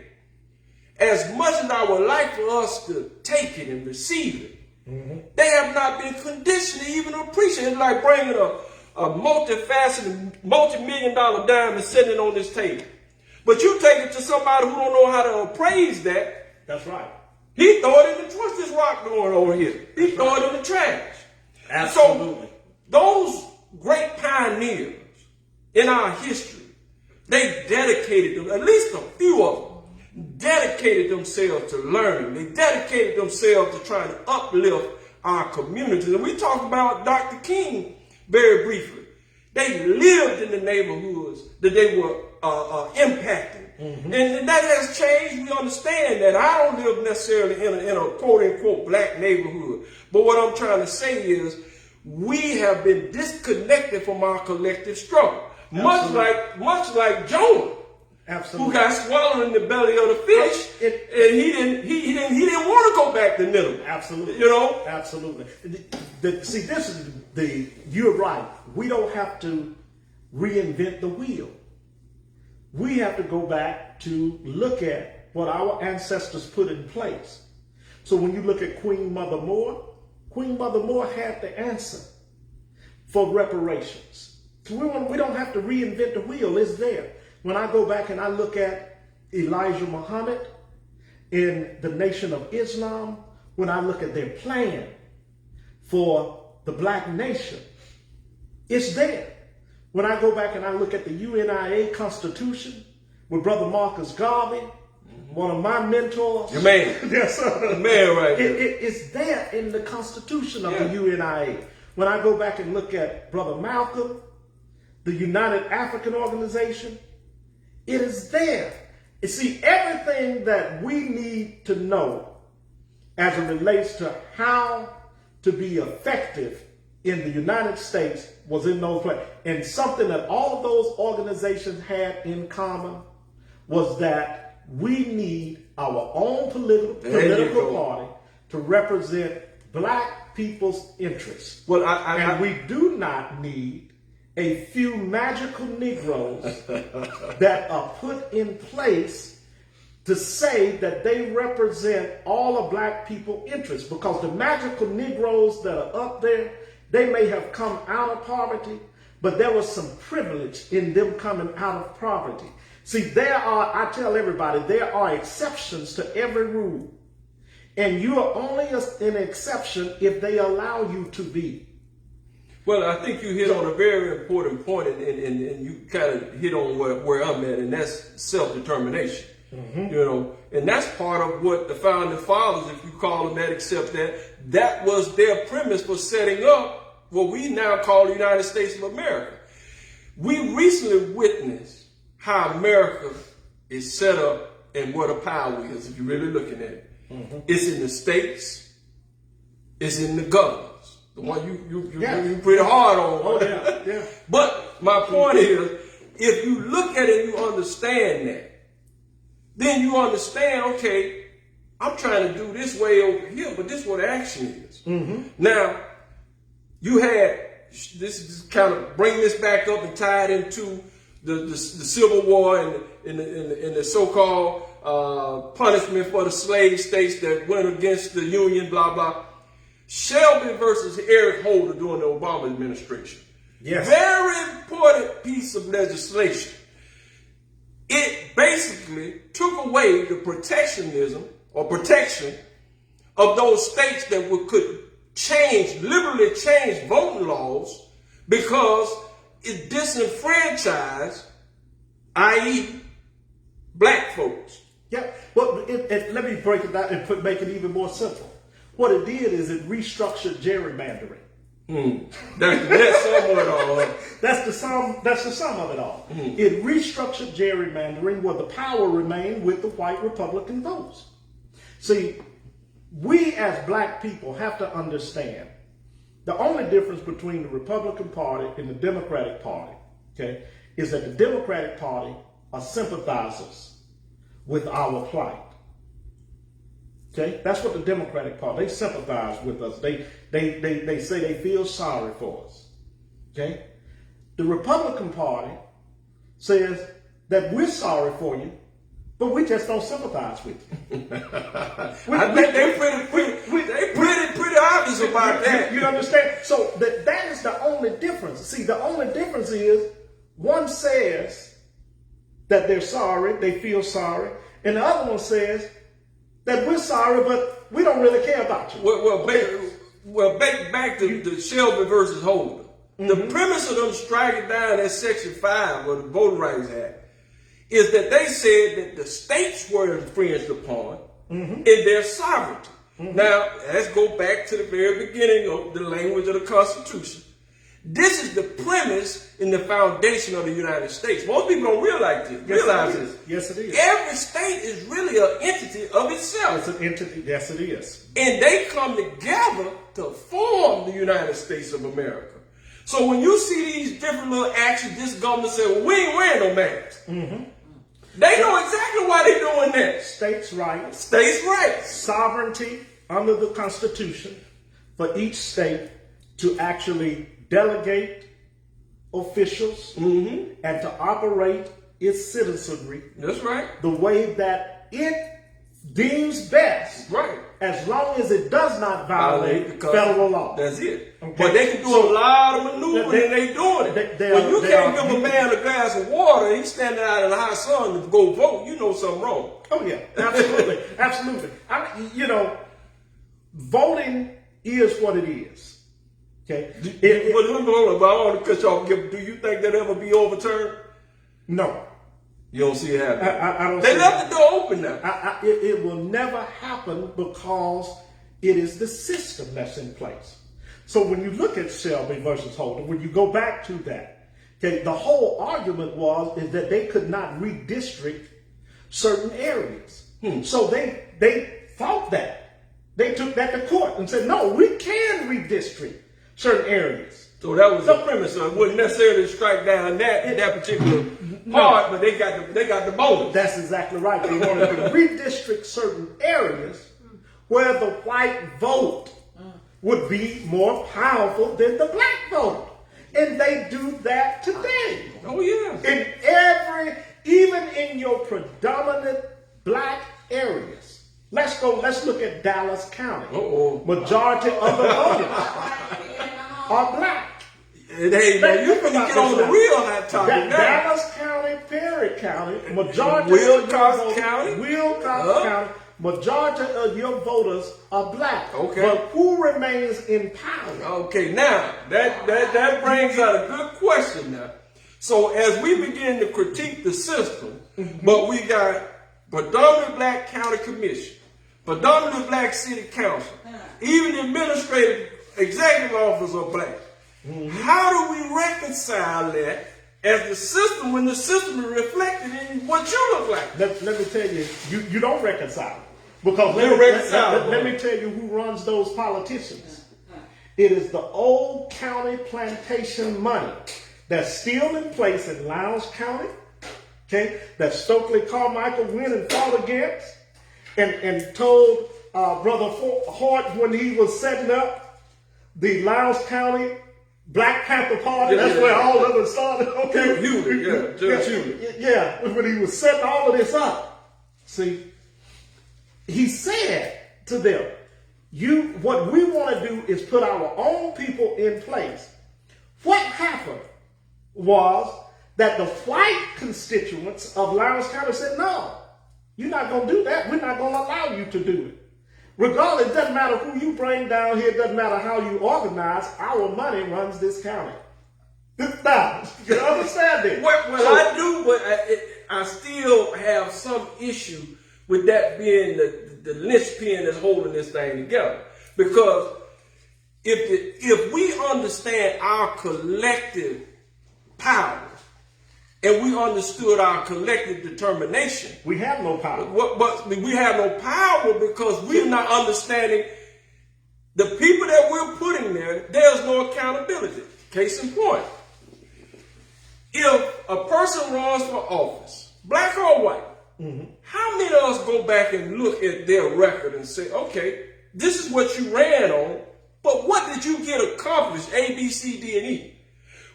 as much as I would like for us to take it and receive it, they have not been conditioned to even appreciate it. It's like bringing a multifaceted, multi-million-dollar diamond sitting on this table. But you take it to somebody who don't know how to appraise that. That's right. He throw it in the, what's this rock doing over here? He throw it in the trash. Absolutely. So those great pioneers in our history, they dedicated them, at least a few of them, dedicated themselves to learning. They dedicated themselves to trying to uplift our communities. And we talked about Dr. King very briefly. They lived in the neighborhoods that they were impacting. And that has changed. We understand that. I don't live necessarily in a quote-unquote black neighborhood. But what I'm trying to say is we have been disconnected from our collective struggle. Much like Jonah. Absolutely. Who got swallowed in the belly of the fish, and he didn't want to go back to Nineveh. Absolutely. You know? Absolutely. See, this is you're right. We don't have to reinvent the wheel. We have to go back to look at what our ancestors put in place. So when you look at Queen Mother Moore had the answer for reparations. So we don't have to reinvent the wheel. It's there. When I go back and I look at Elijah Muhammad in the Nation of Islam, when I look at their plan for the black nation, it's there. When I go back and I look at the UNIA Constitution with Brother Marcus Garvey, one of my mentors. Your man. Yes, sir. The man right there. It's there in the Constitution of the UNIA. When I go back and look at Brother Malcolm, the United African Organization, it is there. You see, everything that we need to know as it relates to how to be effective in the United States was in those places. And something that all of those organizations had in common was that we need our own political party to represent black people's interests. Well, and we do not need a few magical Negroes that are put in place to say that they represent all of black people's interests. Because the magical Negroes that are up there, they may have come out of poverty, but there was some privilege in them coming out of poverty. See, I tell everybody, there are exceptions to every rule. And you are only an exception if they allow you to be. Well, I think you hit on a very important point, and you kind of hit on where I'm at, and that's self-determination. You know, and that's part of what the founding fathers, if you call them that, accept that was their premise for setting up what we now call the United States of America. We recently witnessed how America is set up and what a power is, if you're really looking at it. It's in the states, it's in the governors. The one you pretty hard on. Oh, yeah. But my point is, if you look at it and you understand that, then you understand, okay, I'm trying to do this way over here, but this is what action is. Now, you had, this kind of bring this back up and tie it into the Civil War and the so-called punishment for the slave states that went against the Union, blah, blah. Shelby versus Eric Holder during the Obama administration. Yes. Very important piece of legislation. It basically took away the protectionism or protection of those states that could liberally change voting laws because it disenfranchised, i.e., black folks. Yeah, well, let me break it down and make it even more simple. What it did is it restructured gerrymandering. That's somewhat all. That's the sum of it all. It restructured gerrymandering where the power remained with the white Republican votes. See, we as black people have to understand the only difference between the Republican Party and the Democratic Party, okay, is that the Democratic Party are sympathizers with our plight. Okay, that's what the Democratic Party, they sympathize with us. They say they feel sorry for us. Okay, the Republican Party says that we're sorry for you, but we just don't sympathize with you. I think they're pretty obvious about that. You understand? So that is the only difference. See, the only difference is one says that they're sorry, they feel sorry, and the other one says, that we're sorry, but we don't really care about you. Back to the Shelby versus Holder. The premise of them striking down that Section 5 of the Voting Rights Act is that they said that the states were infringed upon in their sovereignty. Now, let's go back to the very beginning of the language of the Constitution. This is the premise in the foundation of the United States. Most people don't realize this. Yes, it is. Every state is really an entity of itself. It's an entity. Yes, it is. And they come together to form the United States of America. So when you see these different little actions, this government said, well, we ain't wearing no masks. They know exactly why they're doing that. States' rights. States' rights. Sovereignty under the Constitution for each state to actually delegate officials and to operate its citizenry. That's right. The way that it deems best. Right. As long as it does not violate federal law. That's it. Okay. But they can do a lot of maneuvering and they doing it. When you can't give a man a glass of water and he's standing out in the hot sun to go vote, you know something wrong. Oh yeah, absolutely. Absolutely. Voting is what it is. Okay. But I want to cut you off. Do you think that ever be overturned? No. You don't see it happening. I don't. They left the door open now. It will never happen because it is the system that's in place. So when you look at Shelby versus Holder, when you go back to that, okay, the whole argument is that they could not redistrict certain areas. So they fought that. They took that to court and said, no, we can redistrict certain areas. So that was the premise. So it wouldn't necessarily strike down that particular part, but they got the bonus. That's exactly right. They wanted to redistrict certain areas where the white vote would be more powerful than the black vote. And they do that today. Oh, yeah. Even in your predominant black areas. Let's look at Dallas County. Majority of the voters are black. Hey, man, you finna get on the real hot topic now. Dallas County, Perry County, majority Wilcox County, County, majority of your voters are black. Okay. But who remains in power? Okay, now that brings out a good question now. So as we begin to critique the system, but we got predominantly black county commission, predominantly black city council, even the administrative executive officers are black. How do we reconcile that as the system when the system is reflected in what you look like? Let me tell you, you don't reconcile. Because let me tell you who runs those politicians. It is the old county plantation money that's still in place in Lowndes County, okay, that Stokely Carmichael went and fought against and told Brother Hort when he was setting up the Lowndes County Black Panther Party. That's where all of it started. Okay, Judge Hewlett. Yeah, when he was setting all of this up. See, he said to them, what we want to do is put our own people in place. What happened was that the white constituents of Lowndes County said, no, you're not going to do that. We're not going to allow you to do it. Regardless, it doesn't matter who you bring down here. It doesn't matter how you organize. Our money runs this county. Now, you understand that? I do, but I still have some issue with that being the linchpin that's holding this thing together. Because if we understand our collective power and we understood our collective determination, we have no power. But we have no power because we're not understanding the people that we're putting there. There's no accountability. Case in point, if a person runs for office, black or white, how many of us go back and look at their record and say, okay, this is what you ran on, but what did you get accomplished? A, B, C, D, and E.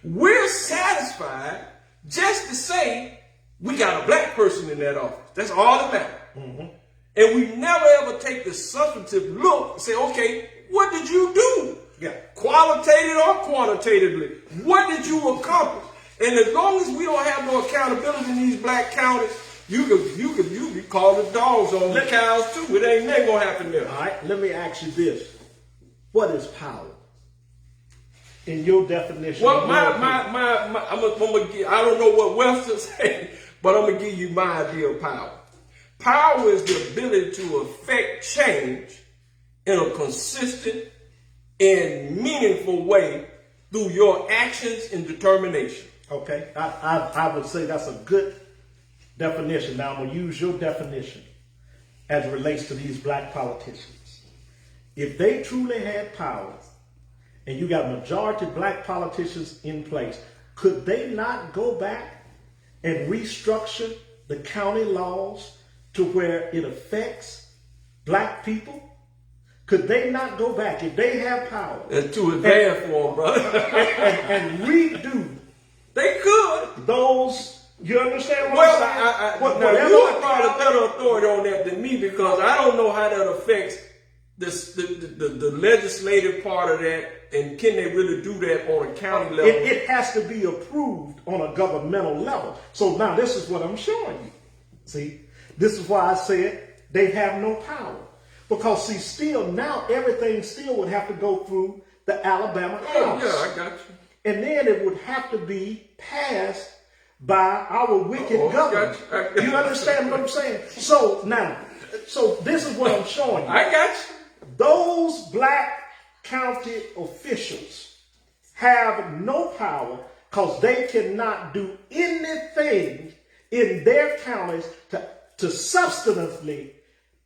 We're satisfied just to say we got a black person in that office. That's all that matters. And we never ever take the substantive look and say, okay, what did you do? Qualitative or quantitatively, what did you accomplish? And as long as we don't have no accountability in these black counties, you call the dogs on the cows too. It ain't never gonna happen there. All right, let me ask you this. What is power? In your definition. Well, I'm gonna give, I don't know what Webster say, but I'm gonna give you my idea of power. Power is the ability to affect change in a consistent and meaningful way through your actions and determination. Okay, I would say that's a good definition. Now I'm going to use your definition as it relates to these black politicians. If they truly had power and you got majority black politicians in place, could they not go back and restructure the county laws to where it affects black people? Could they not go back if they have power? It's too advanced for them, brother. and redo They could. those, you understand what I'm saying? Now you are probably a better authority on that than me because I don't know how that affects the legislative part of that, and can they really do that on a county level? It has to be approved on a governmental level. So now this is what I'm showing you. See, this is why I said they have no power. Because see, still now everything still would have to go through the Alabama House. Yeah, I got you. And then it would have to be passed by our wicked government. I got you. You understand what I'm saying? So now, so this is what I'm showing you. I got you. Those black county officials have no power because they cannot do anything in their counties to substantively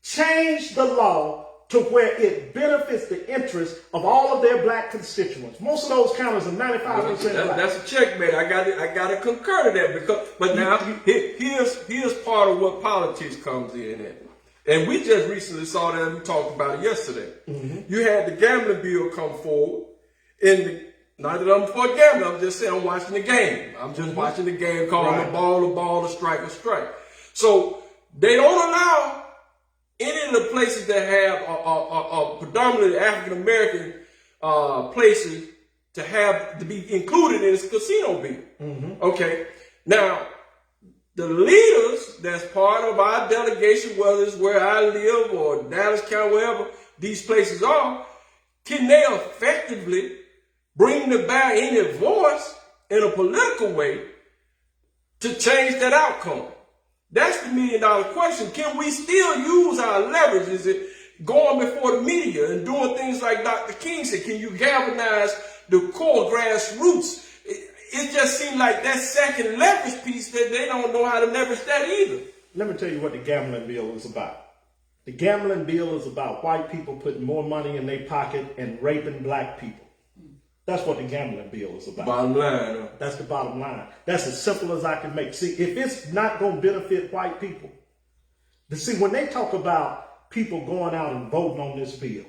change the law to where it benefits the interests of all of their black constituents. Most of those counties are 95% black. That's a checkmate. I got to concur to that but now here's part of what politics comes in at. And we just recently saw that, and we talked about it yesterday. Mm-hmm. You had the gambling bill come forward, not that I'm for gambling, I'm just saying I'm watching the game. I'm just watching the game, calling a ball, a strike. So they don't allow any of the places that have predominantly African American places to be included in this casino bill. Mm-hmm. Okay, now the leaders that's part of our delegation, whether it's where I live or Dallas County, wherever these places are, can they effectively bring to bear any voice in a political way to change that outcome? That's the $1 million question. Can we still use our leverage? Is it going before the media and doing things like Dr. King said? Can you galvanize the core grassroots? It just seems like that second leverage piece that they don't know how to leverage that either. Let me tell you what the gambling bill is about. The gambling bill is about white people putting more money in their pocket and raping black people. That's what the gambling bill is about. Bottom line. That's the bottom line. That's as simple as I can make. See, if it's not going to benefit white people, see, when they talk about people going out and voting on this bill,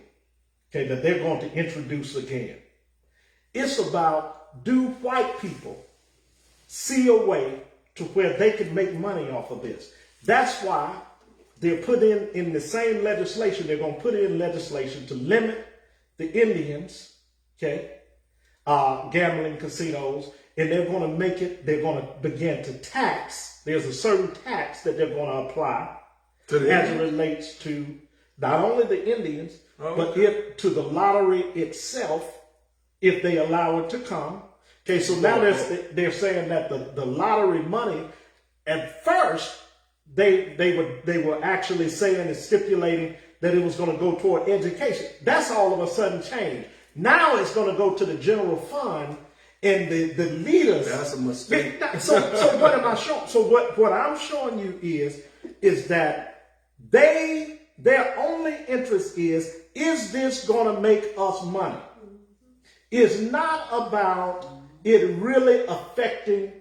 okay, that they're going to introduce again, it's about, do white people see a way to where they can make money off of this? That's why they're put in the same legislation, they're going to put in legislation to limit the Indians, okay, gambling casinos, and they're going to make it, they're going to begin to tax. There's a certain tax that they're going to apply as it relates to not only the Indians, but to the lottery itself, if they allow it to come. Okay, so now they're saying that the lottery money, at first, they were actually saying and stipulating that it was going to go toward education. That's all of a sudden changed. Now it's going to go to the general fund, and the leaders. That's a mistake. So what am I showing? So what I'm showing you is that their only interest is this going to make us money? It's not about it really affecting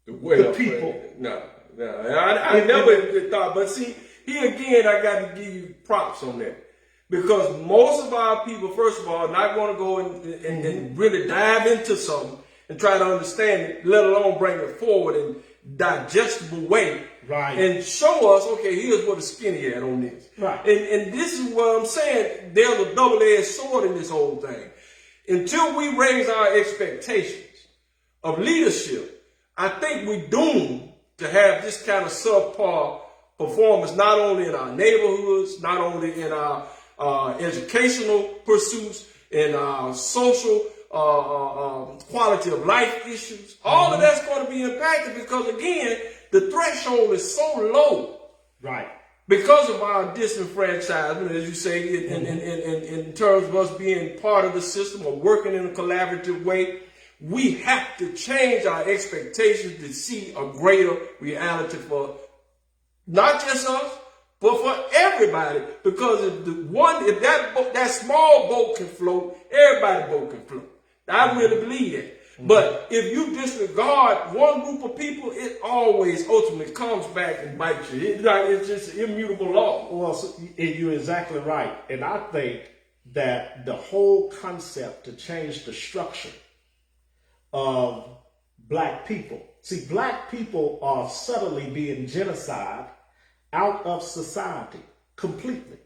the people. No. I never thought, but see, here again, I got to give you props on that. Because most of our people, first of all, are not going to go and really dive into something and try to understand it, let alone bring it forward in digestible way. Right. And show us, okay, here's what the skinny at on this. Right. And this is what I'm saying. There's a double-edged sword in this whole thing. Until we raise our expectations of leadership, I think we're doomed to have this kind of subpar performance, not only in our neighborhoods, not only in our educational pursuits, in our social quality of life issues. All of that's going to be impacted because, again, the threshold is so low. Right. Because of our disenfranchisement, as you say, in terms of us being part of the system or working in a collaborative way, we have to change our expectations to see a greater reality for not just us, but for everybody. Because if that small boat can float, everybody's boat can float. I really believe that. But if you disregard one group of people, it always ultimately comes back and bites you. It's just an immutable law. Well, so you're exactly right. And I think that the whole concept to change the structure of black people. See, black people are subtly being genocided out of society completely.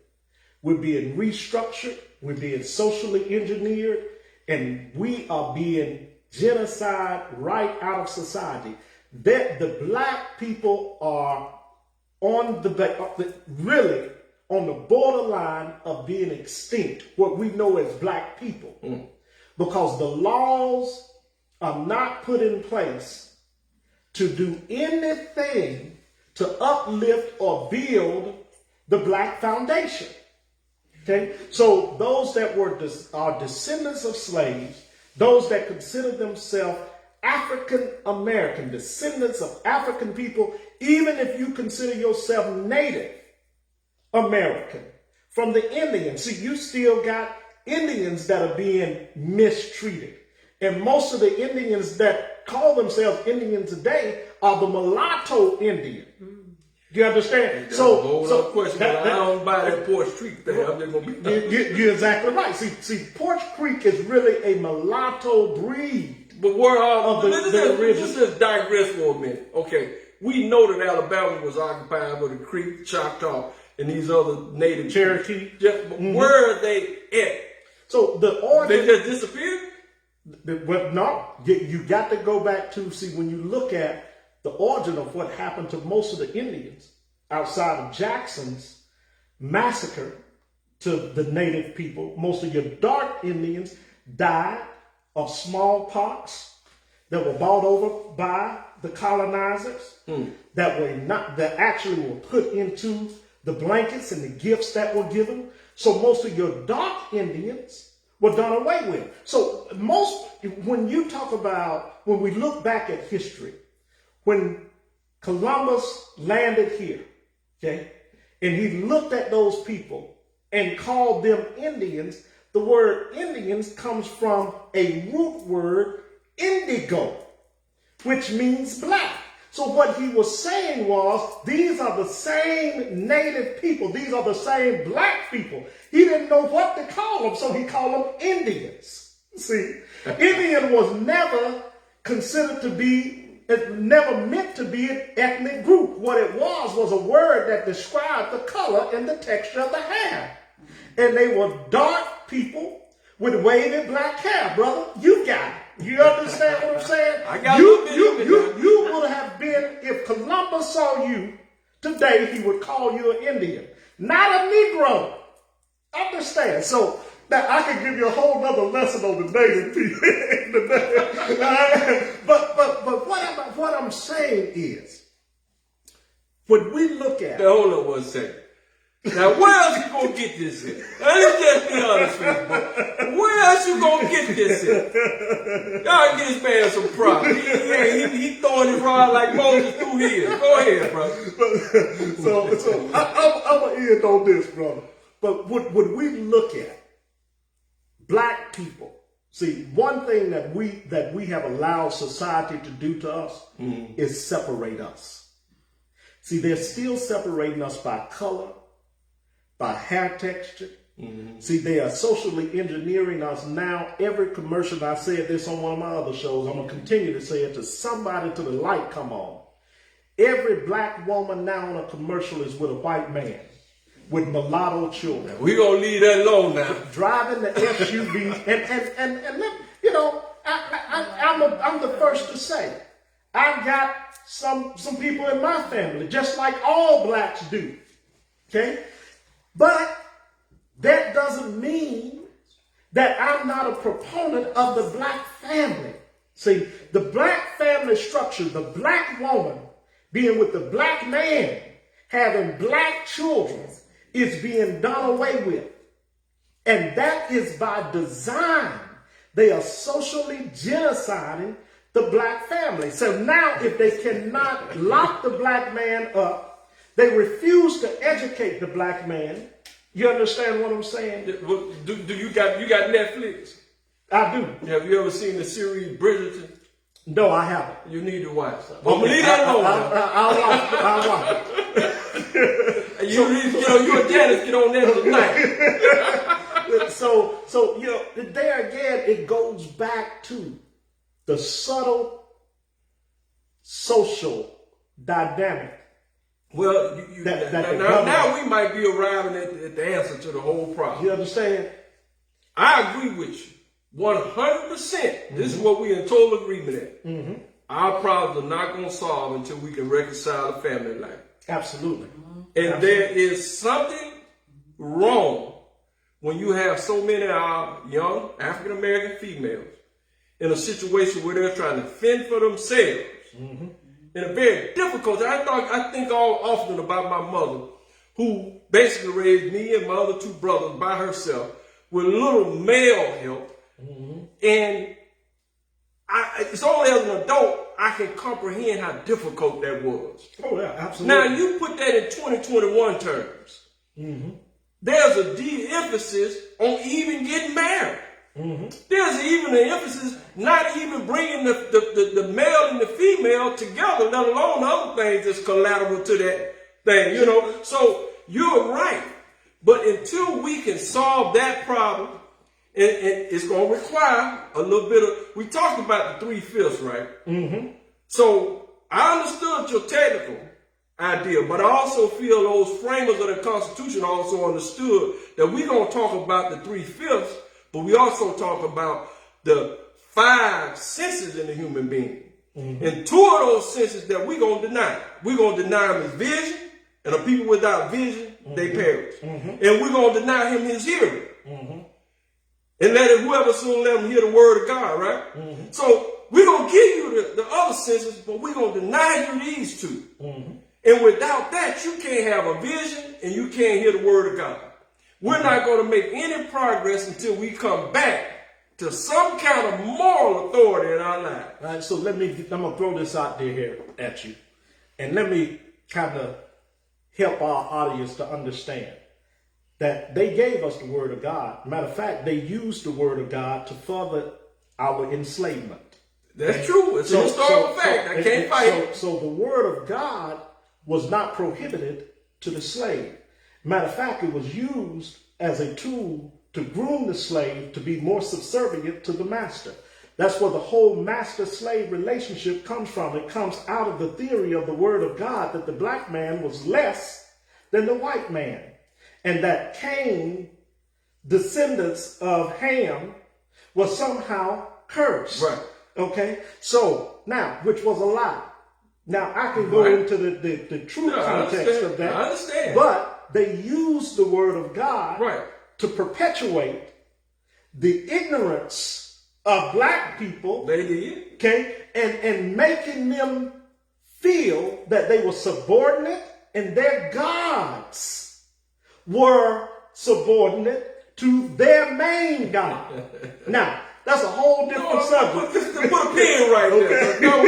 We're being restructured. We're being socially engineered. And we are being genocide right out of society. That the black people are on really on the borderline of being extinct, what we know as black people, because the laws are not put in place to do anything to uplift or build the black foundation. Okay, so those that are descendants of slaves, those that consider themselves African American, descendants of African people, even if you consider yourself Native American, from the Indians, see, you still got Indians that are being mistreated. And most of the Indians that call themselves Indian today are the mulatto Indian. Do you understand? So question, I don't buy that Porch Creek thing. I'm just gonna be you're exactly right. See, Porch Creek is really a mulatto breed. But let's just digress for a minute. Okay, we know that Alabama was occupied by the Creek, Choctaw, and these other native Cherokee. Where are they at? So the origin, they just disappeared. But no, you got to go back to see when you look at the origin of what happened to most of the Indians outside of Jackson's massacre to the native people. Most of your dark Indians died of smallpox that were bought over by the colonizers, that actually were put into the blankets and the gifts that were given. So most of your dark Indians were done away with. So when we look back at history, when Columbus landed here, okay, and he looked at those people and called them Indians, the word Indians comes from a root word, indigo, which means black. So what he was saying was, these are the same native people. These are the same black people. He didn't know what to call them, so he called them Indians. See, Indian was never considered to be, it never meant to be an ethnic group. What it was a word that described the color and the texture of the hair. And they were dark people with wavy black hair, brother. You got it. You understand what I'm saying? I got you would have been, if Columbus saw you today, he would call you an Indian, not a Negro. Understand? So now I can give you a whole nother lesson on the native people. But what I'm saying is, when we look at hold on one second. Now, where else you gonna get this in? Let's just be honest with you. Where else you gonna get this in? Y'all give this man some props. He throwing his rod like Moses through his. Go ahead, bro. So I'm gonna end on this, brother. But when we look at black people, see, one thing that we have allowed society to do to us is separate us. See, they're still separating us by color, by hair texture. See, they are socially engineering us now. Every commercial, I said this on one of my other shows, I'm going to continue to say it till somebody to the light come on. Every black woman now on a commercial is with a white man, with mulatto children. We're going to leave that alone now. Driving the SUV. And you know, I'm the first to say, I've got some people in my family, just like all blacks do. Okay? But that doesn't mean that I'm not a proponent of the black family. See, the black family structure, the black woman being with the black man, having black children, is being done away with. And that is by design. They are socially genociding the black family. So now if they cannot lock the black man up, they refuse to educate the black man. You understand what I'm saying? Do you got Netflix? I do. Have you ever seen the series Bridgerton? No, I haven't. You need to watch it. Well, leave that alone. I'll watch it. You and Janice get on there tonight. So there again, it goes back to the subtle social dynamic. Well, now we might be arriving at the answer to the whole problem. You understand? I agree with you 100%. This is what we're in total agreement at. Our problems are not going to solve until we can reconcile the family life. Absolutely. And there is something wrong when you have so many of our young African American females in a situation where they're trying to fend for themselves. In a very difficult, I think all often about my mother, who basically raised me and my other two brothers by herself with little male help. And it's only as an adult I can comprehend how difficult that was. Oh yeah, absolutely. Now you put that in 2021 terms. There's a de-emphasis on even getting married. There's even an emphasis not even bringing the male and the female together, let alone other things that's collateral to that thing, you know. So you're right. But until we can solve that problem, and it's going to require a little bit of, we talked about the 3/5, right? So I understood your technical idea, but I also feel those framers of the Constitution also understood that we're going to talk about the 3/5, but we also talk about the 5 senses in the human being. And 2 of those senses that we're going to deny. We're going to deny him his vision, and the people without vision, they perish. And we're going to deny him his hearing. And whoever soon let him hear the word of God, right? So we're going to give you the other senses, but we're going to deny you these 2. And without that, you can't have a vision and you can't hear the word of God. We're not going to make any progress until we come back to some kind of moral authority in our lives. All right, so I'm going to throw this out there here at you. And let me kind of help our audience to understand that they gave us the word of God. Matter of fact, they used the word of God to further our enslavement. That's true. It's a historical fact. I can't fight it. So the word of God was not prohibited to the slave. Matter of fact, it was used as a tool to groom the slave to be more subservient to the master. That's where the whole master-slave relationship comes from. It comes out of the theory of the word of God that the black man was less than the white man. And that Cain, descendants of Ham, was somehow cursed. Right. Okay? So, now, which was a lie. Now, I can go into the true context of that. I understand. But they used the word of God to perpetuate the ignorance of black people. They did. Okay? And making them feel that they were subordinate and their gods were subordinate to their main God. Now, that's a whole different subject. Put a pin right there. No,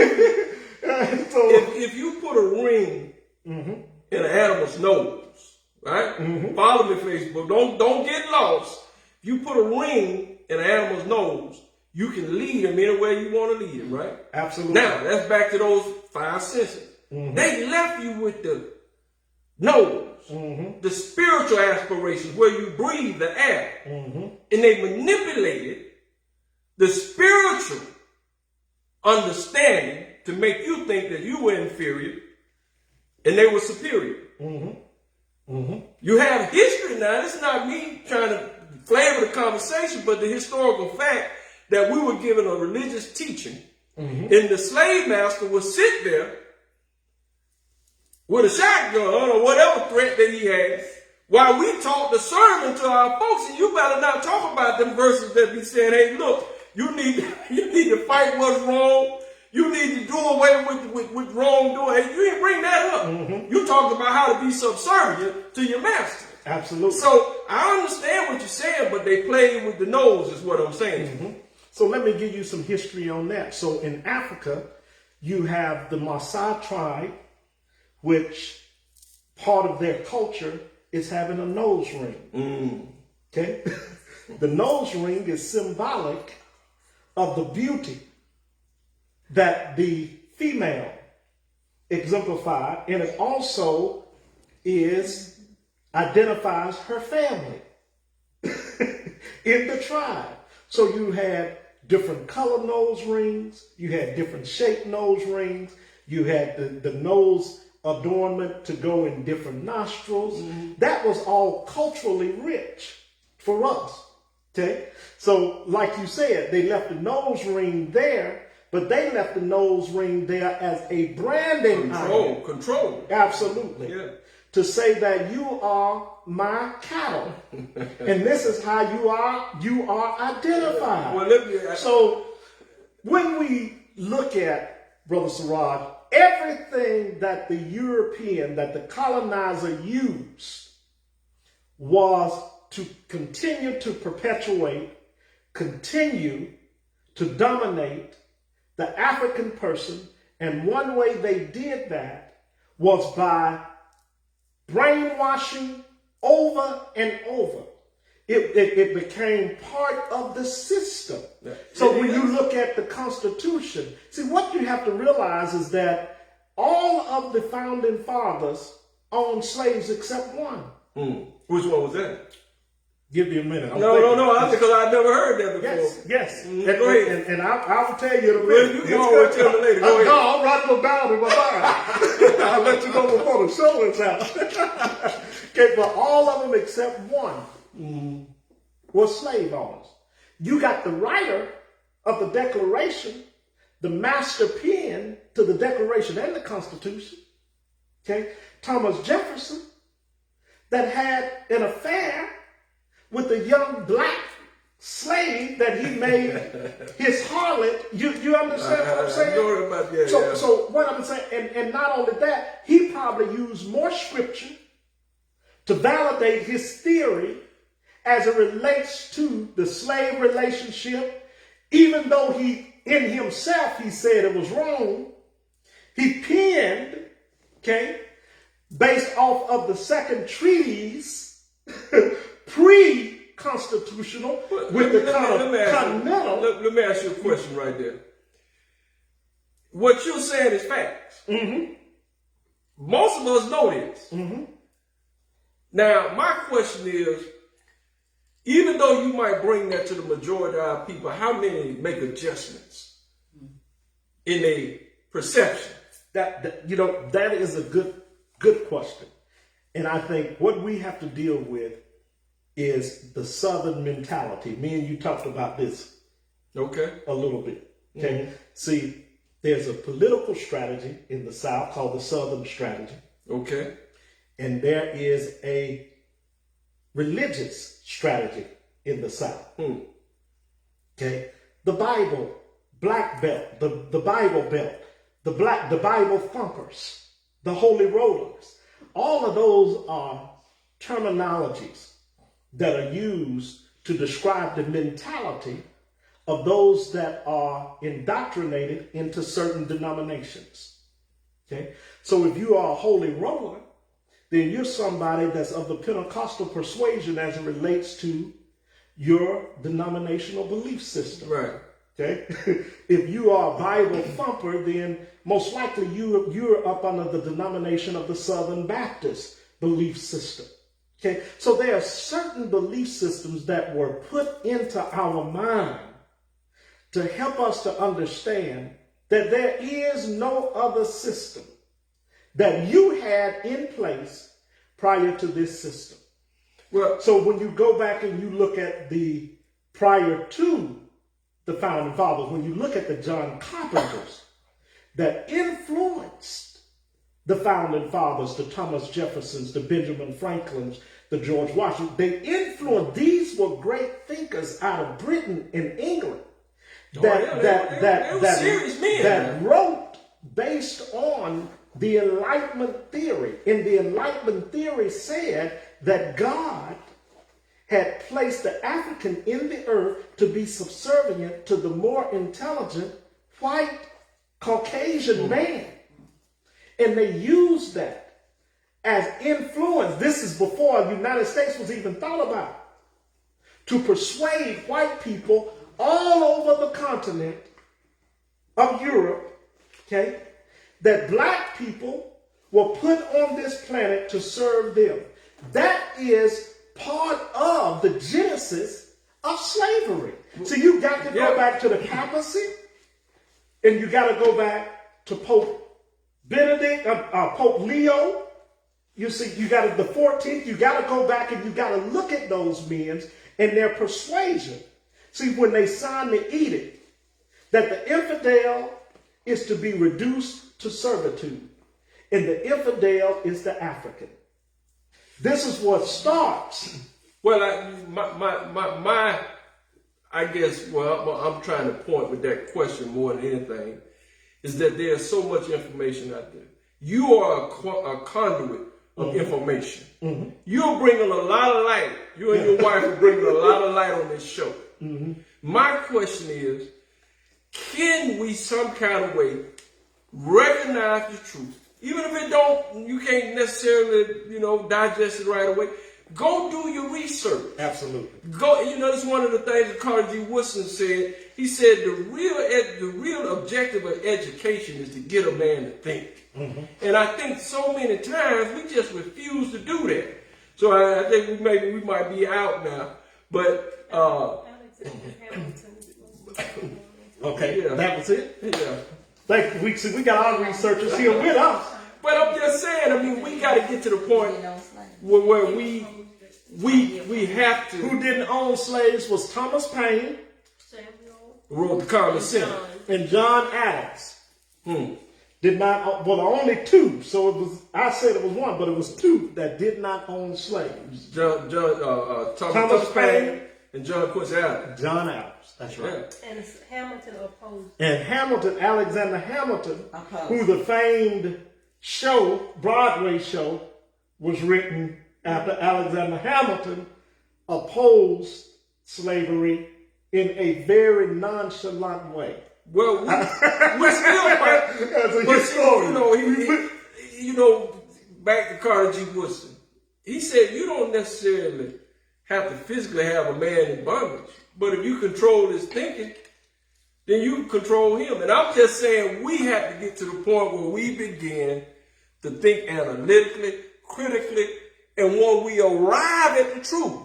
so, if you put a ring in an animal's nose, right? Follow me, Facebook. Don't get lost. If you put a ring in an animal's nose, you can lead him anywhere you want to lead him, right? Absolutely. Now, that's back to those 5 senses. They left you with the nose. The spiritual aspirations where you breathe the air. And they manipulated the spiritual understanding to make you think that you were inferior and they were superior. You have history now. It's not me trying to flavor the conversation, but the historical fact that we were given a religious teaching And the slave master would sit there with a shotgun or whatever threat that he has, while we taught the sermon to our folks. And you better not talk about them verses that be saying, hey, look, you need to fight what's wrong. You need to do away with wrongdoing. Hey, you didn't bring that up. You talked about how to be subservient to your master. Absolutely. So I understand what you're saying, but they play with the nose is what I'm saying. So let me give you some history on that. So in Africa, you have the Maasai tribe, which part of their culture is having a nose ring. Okay? The nose ring is symbolic of the beauty that the female exemplified, and it also identifies her family in the tribe. So you had different color nose rings, you had different shaped nose rings, you had the nose adornment to go in different nostrils. That was all culturally rich for us. Okay? So like you said, they left the nose ring there, but they left the nose ring there as a branding item. Control. Absolutely. Yeah. To say that you are my cattle. And this is how you are identified. Well, So when we look at, Brother Siraj, everything that the European, that the colonizer used was to continue to perpetuate, continue to dominate the African person. And one way they did that was by brainwashing over and over. It became part of the system. Yeah. So when you look at the Constitution, see, what you have to realize is that all of the founding fathers owned slaves except one. Which one was that? Give me a minute. No, because I've never heard that before. Yes. Go ahead. And I'll tell you in a minute. You can always tell me later. Go ahead. No, I'm writing them down in my mind. I'll let you know before the show is out. Okay, but all of them except one were slave owners. You got the writer of the Declaration, the master pen to the Declaration and the Constitution, okay, Thomas Jefferson, that had an affair with a young black slave that he made his harlot. You understand what I'm saying? I know about that. So what I'm saying, and not only that, he probably used more scripture to validate his theory as it relates to the slave relationship. Even though he, in himself, he said it was wrong, he penned, okay, based off of the second treatise, pre-constitutional, with the continental. Let me ask you a question right there. What you're saying is facts. Most of us know this. Now, my question is, even though you might bring that to the majority of our people, how many make adjustments in a perception? That is a good question. And I think what we have to deal with is the Southern mentality. Me and you talked about this a little bit. Okay. See, there's a political strategy in the South called the Southern strategy. Okay. And there is a religious strategy in the South. Okay. The Bible, black belt, the Bible belt, the Bible thumpers, the holy rollers. All of those are terminologies that are used to describe the mentality of those that are indoctrinated into certain denominations. Okay? So if you are a holy roller, then you're somebody that's of the Pentecostal persuasion as it relates to your denominational belief system. Right. Okay? If you are a Bible thumper, then most likely you're up under the denomination of the Southern Baptist belief system. Okay? So there are certain belief systems that were put into our mind to help us to understand that there is no other system that you had in place prior to this system. Well, so when you go back and you look at the prior to the founding fathers, when you look at the John Carpenters that influenced the founding fathers, the Thomas Jeffersons, the Benjamin Franklins, the George Washington, they influenced, these were great thinkers out of Britain and England that wrote based on the Enlightenment theory. And the Enlightenment theory said that God had placed the African in the earth to be subservient to the more intelligent white Caucasian man. And they used that as influence. This is before the United States was even thought about, to persuade white people all over the continent of Europe, okay, that black people were put on this planet to serve them. That is part of the genesis of slavery. So you got to go back to the papacy, and you got to go back to Pope Benedict, Pope Leo. You see, you got the 14th. You got to go back and you got to look at those men and their persuasion. See, when they signed the edict that the infidel is to be reduced to servitude, and the infidel is the African. This is what starts. Well, I guess, I'm trying to point with that question more than anything, is that there's so much information out there. You are a conduit of information. Mm-hmm. You're bringing a lot of light. You and your wife are bringing a lot of light on this show. Mm-hmm. My question is, can we some kind of way recognize the truth? Even if you can't necessarily, digest it right away. Go do your research. Absolutely. Go. That's one of the things that Carter G. Woodson said. He said the real objective of education is to get a man to think. Mm-hmm. And I think so many times we just refuse to do that. So I think we might be out now. But okay, yeah. That was it. Yeah. Thank you. We got our researchers here with us. But I'm just saying. We got to get to the point where we have to. Who didn't own slaves was Thomas Paine, who wrote the Common Sense, and John Adams. Did not. Well, only two. So it was. I said it was one, but it was two that did not own slaves. Thomas Paine and John Quincy Adams. John Adams. That's right. Yeah. And Hamilton opposed. And Alexander Hamilton, who the famed Broadway show, was written after Alexander Hamilton opposed slavery in a very nonchalant way. Well, we're still That's a historian. Back to Carter G. Woodson. He said you don't necessarily have to physically have a man in bondage, but if you control his thinking, then you can control him. And I'm just saying we have to get to the point where we begin to think analytically, critically, and when we arrive at the truth,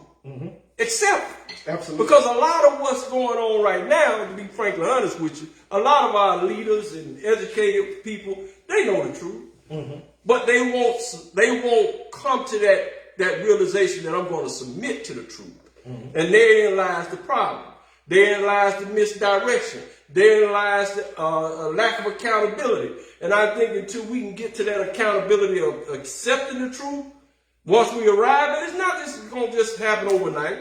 accept it. Absolutely. Because a lot of what's going on right now, and to be frankly honest with you, a lot of our leaders and educated people, they know the truth. Mm-hmm. But they won't come to that realization that I'm going to submit to the truth. Mm-hmm. And therein lies the problem. Therein lies the misdirection. Therein lies the lack of accountability. And I think until we can get to that accountability of accepting the truth, once we arrive, and it's not just going to just happen overnight,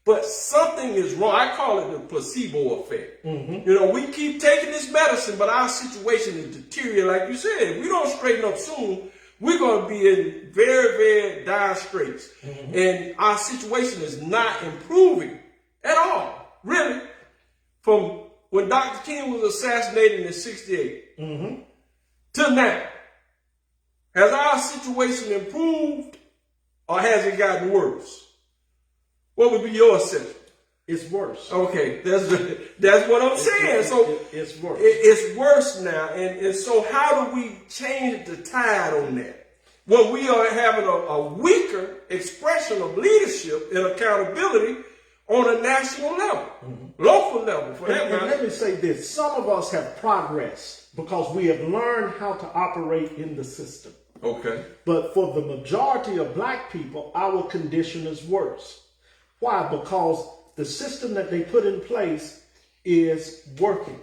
but something is wrong. I call it the placebo effect. Mm-hmm. We keep taking this medicine, but our situation is deteriorating. Like you said, if we don't straighten up soon, we're going to be in very, very dire straits. Mm-hmm. And our situation is not improving at all, really. From when Dr. King was assassinated in 1968 to now, has our situation improved or has it gotten worse? What would be your assessment? It's worse. Okay, that's what I'm saying. So it's worse. It's worse now. And so how do we change the tide on that? When we are having a weaker expression of leadership and accountability on a national level, local level, for that matter. And let me say this. Some of us have progressed because we have learned how to operate in the system. Okay. But for the majority of black people, our condition is worse. Why? Because the system that they put in place is working.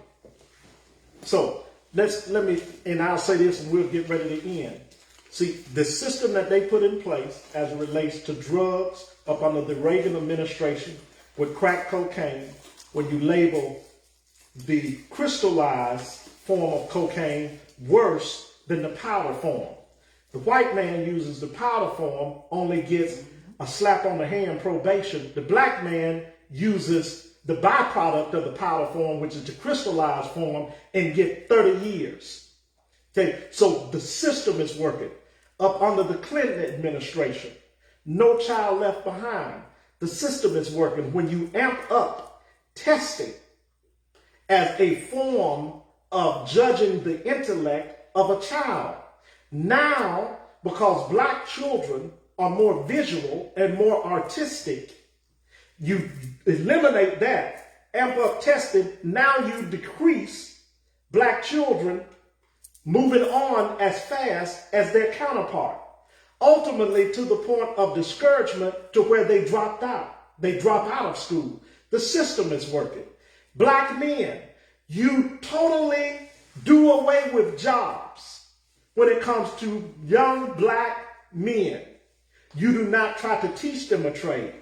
So I'll say this and we'll get ready to end. See, the system that they put in place as it relates to drugs up under the Reagan administration with crack cocaine, when you label the crystallized form of cocaine worse than the powder form. The white man uses the powder form, only gets a slap on the hand probation. The black man uses the byproduct of the powder form, which is the crystallized form, and get 30 years. Okay, so the system is working. Up under the Clinton administration, No Child Left Behind, the system is working. When you amp up testing as a form of judging the intellect of a child, now, because black children are more visual and more artistic, you eliminate that, amp up testing, now you decrease black children moving on as fast as their counterpart, ultimately to the point of discouragement to where they dropped out. They drop out of school. The system is working. Black men, you totally do away with jobs when it comes to young black men. You do not try to teach them a trade.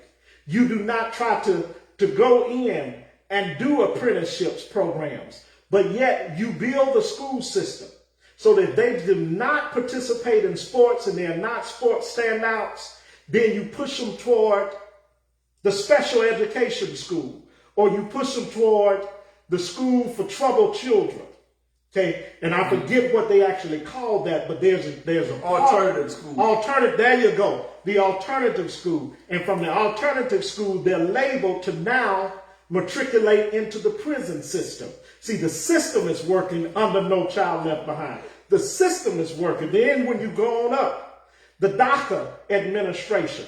You do not try to go in and do apprenticeships programs, but yet you build the school system so that they do not participate in sports and they're not sports standouts. Then you push them toward the special education school, or you push them toward the school for troubled children. Okay, and I forget what they actually call that, but there's an alternative school. Alternative, there you go. The alternative school. And from the alternative school, they're labeled to now matriculate into the prison system. See, the system is working under No Child Left Behind. The system is working. Then when you go on up, the DACA administration,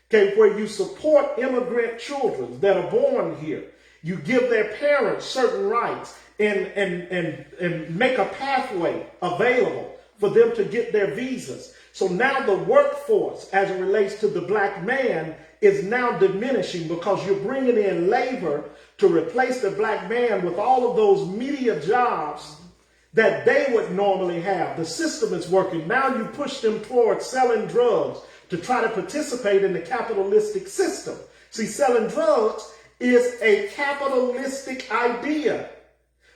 okay, where you support immigrant children that are born here. You give their parents certain rights and make a pathway available for them to get their visas. So now the workforce, as it relates to the black man, is now diminishing because you're bringing in labor to replace the black man with all of those media jobs that they would normally have. The system is working. Now you push them towards selling drugs to try to participate in the capitalistic system. See, selling drugs is a capitalistic idea.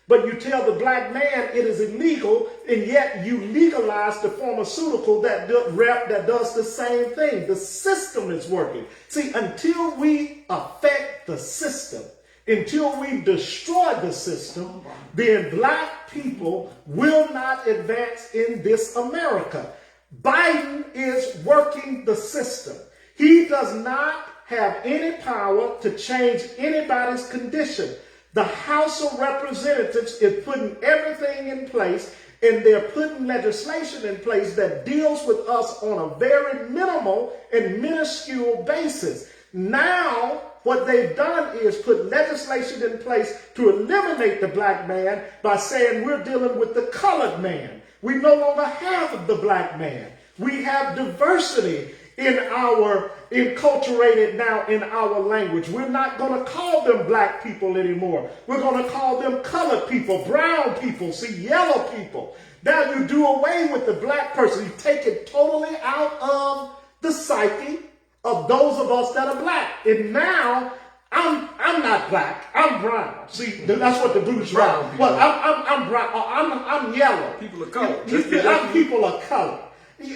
But you tell the black man it is illegal, and yet you legalize the pharmaceutical that does the same thing. The system is working. See, until we affect the system, until we destroy the system, then black people will not advance in this America. Biden is working the system. He does not have any power to change anybody's condition. The House of Representatives is putting everything in place, and they're putting legislation in place that deals with us on a very minimal and minuscule basis. Now, what they've done is put legislation in place to eliminate the black man by saying we're dealing with the colored man. We no longer have the black man. We have diversity enculturated now in our language. We're not going to call them black people anymore. We're going to call them colored people, brown people, yellow people. Now you do away with the black person. You take it totally out of the psyche of those of us that are black. And now I'm not black. I'm brown. See, that's what the bourgeois. Well, I'm brown. I'm yellow. People of color. I'm people of color.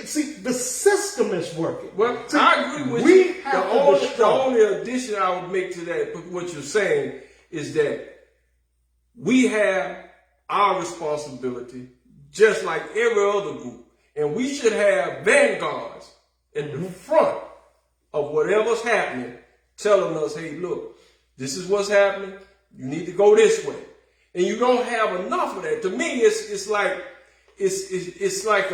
See, the system is working. Well, see, I agree with you. The only addition I would make to that, what you're saying, is that we have our responsibility just like every other group. And we should have vanguards in the front of whatever's happening, telling us, hey, look, this is what's happening. You need to go this way. And you don't have enough of that. To me, it's like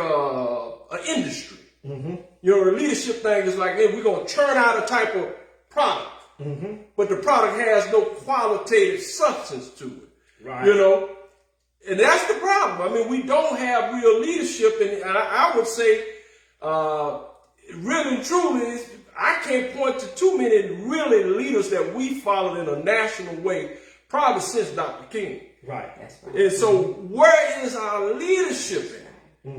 an industry. You know, the leadership thing is like, hey, we're going to churn out a type of product. But the product has no qualitative substance to it. Right. You know, and that's the problem. I mean, we don't have real leadership. And I would say, really and truly, I can't point to too many really leaders that we followed in a national way probably since Dr. King. Right. That's right. And so where is our leadership at?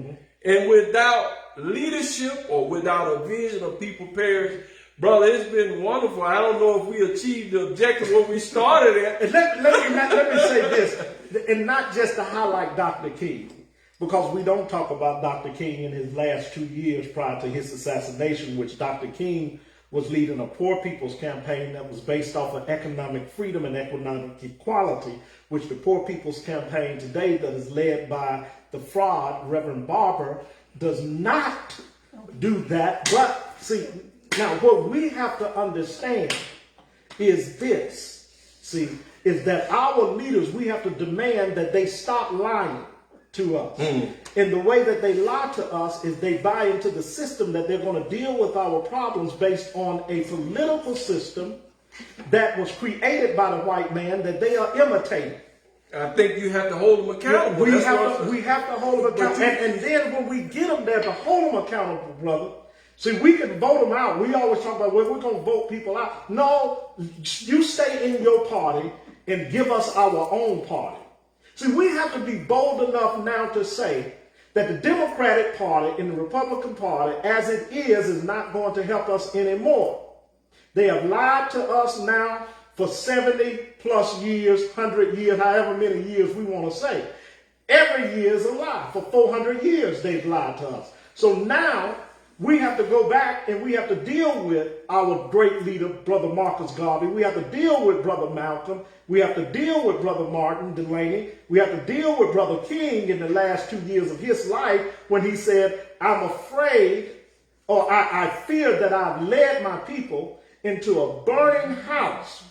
And without leadership or without a vision of people perish, brother, it's been wonderful. I don't know if we achieved the objective where we started at. And let me say this, and not just to highlight Dr. King, because we don't talk about Dr. King in his last 2 years prior to his assassination, which Dr. King was leading a poor people's campaign that was based off of economic freedom and economic equality, which the poor people's campaign today that is led by the fraud, Reverend Barber, does not do that. But see, now what we have to understand is this, is that our leaders, we have to demand that they stop lying to us. And the way that they lie to us is they buy into the system that they're going to deal with our problems based on a political system that was created by the white man that they are imitating. I think you have to hold them accountable. We have to hold them accountable. And then when we get them there to hold them accountable, brother, see, we can vote them out. We always talk about, well, we're going to vote people out. No, you stay in your party and give us our own party. See, we have to be bold enough now to say that the Democratic Party and the Republican Party, as it is not going to help us anymore. They have lied to us now for 70 plus years, 100 years, however many years we want to say. Every year is a lie. For 400 years, they've lied to us. So now we have to go back and we have to deal with our great leader, Brother Marcus Garvey. We have to deal with Brother Malcolm. We have to deal with Brother Martin Delaney. We have to deal with Brother King in the last 2 years of his life when he said, I'm afraid, or I fear that I've led my people into a burning house.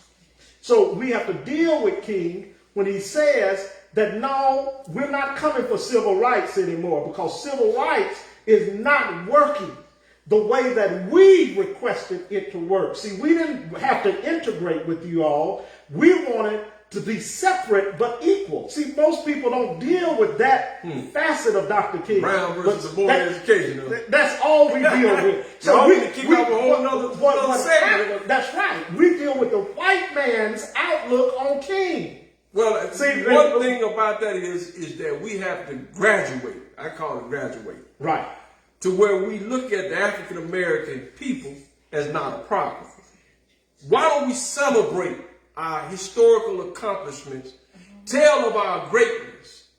So we have to deal with King when he says that no, we're not coming for civil rights anymore because civil rights is not working the way that we requested it to work. See, we didn't have to integrate with you all. We wanted to be separate but equal. See, most people don't deal with that facet of Dr. King. Brown versus the board education. That's all we deal with. So we kick off a whole nother segment. That's right. We deal with the white man's outlook on King. Well, see, one thing about that is that we have to graduate. I call it graduate. Right. To where we look at the African American people as not a problem. Why don't we celebrate our historical accomplishments, tell of our greatness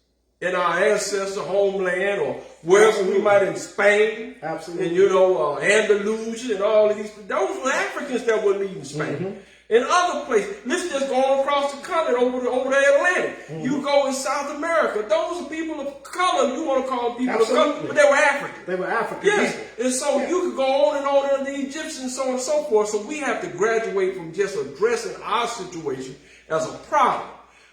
in our ancestor homeland or wherever we might in Spain, and Andalusia and all of these. Those were Africans that were leading Spain. In other places, let's just go across the continent over the Atlantic. You go in South America, those are people of color. You want to call them people of color, but they were African. They were African. Yes, and so you could go on and on, and the Egyptians, so on and so forth. So we have to graduate from just addressing our situation as a problem.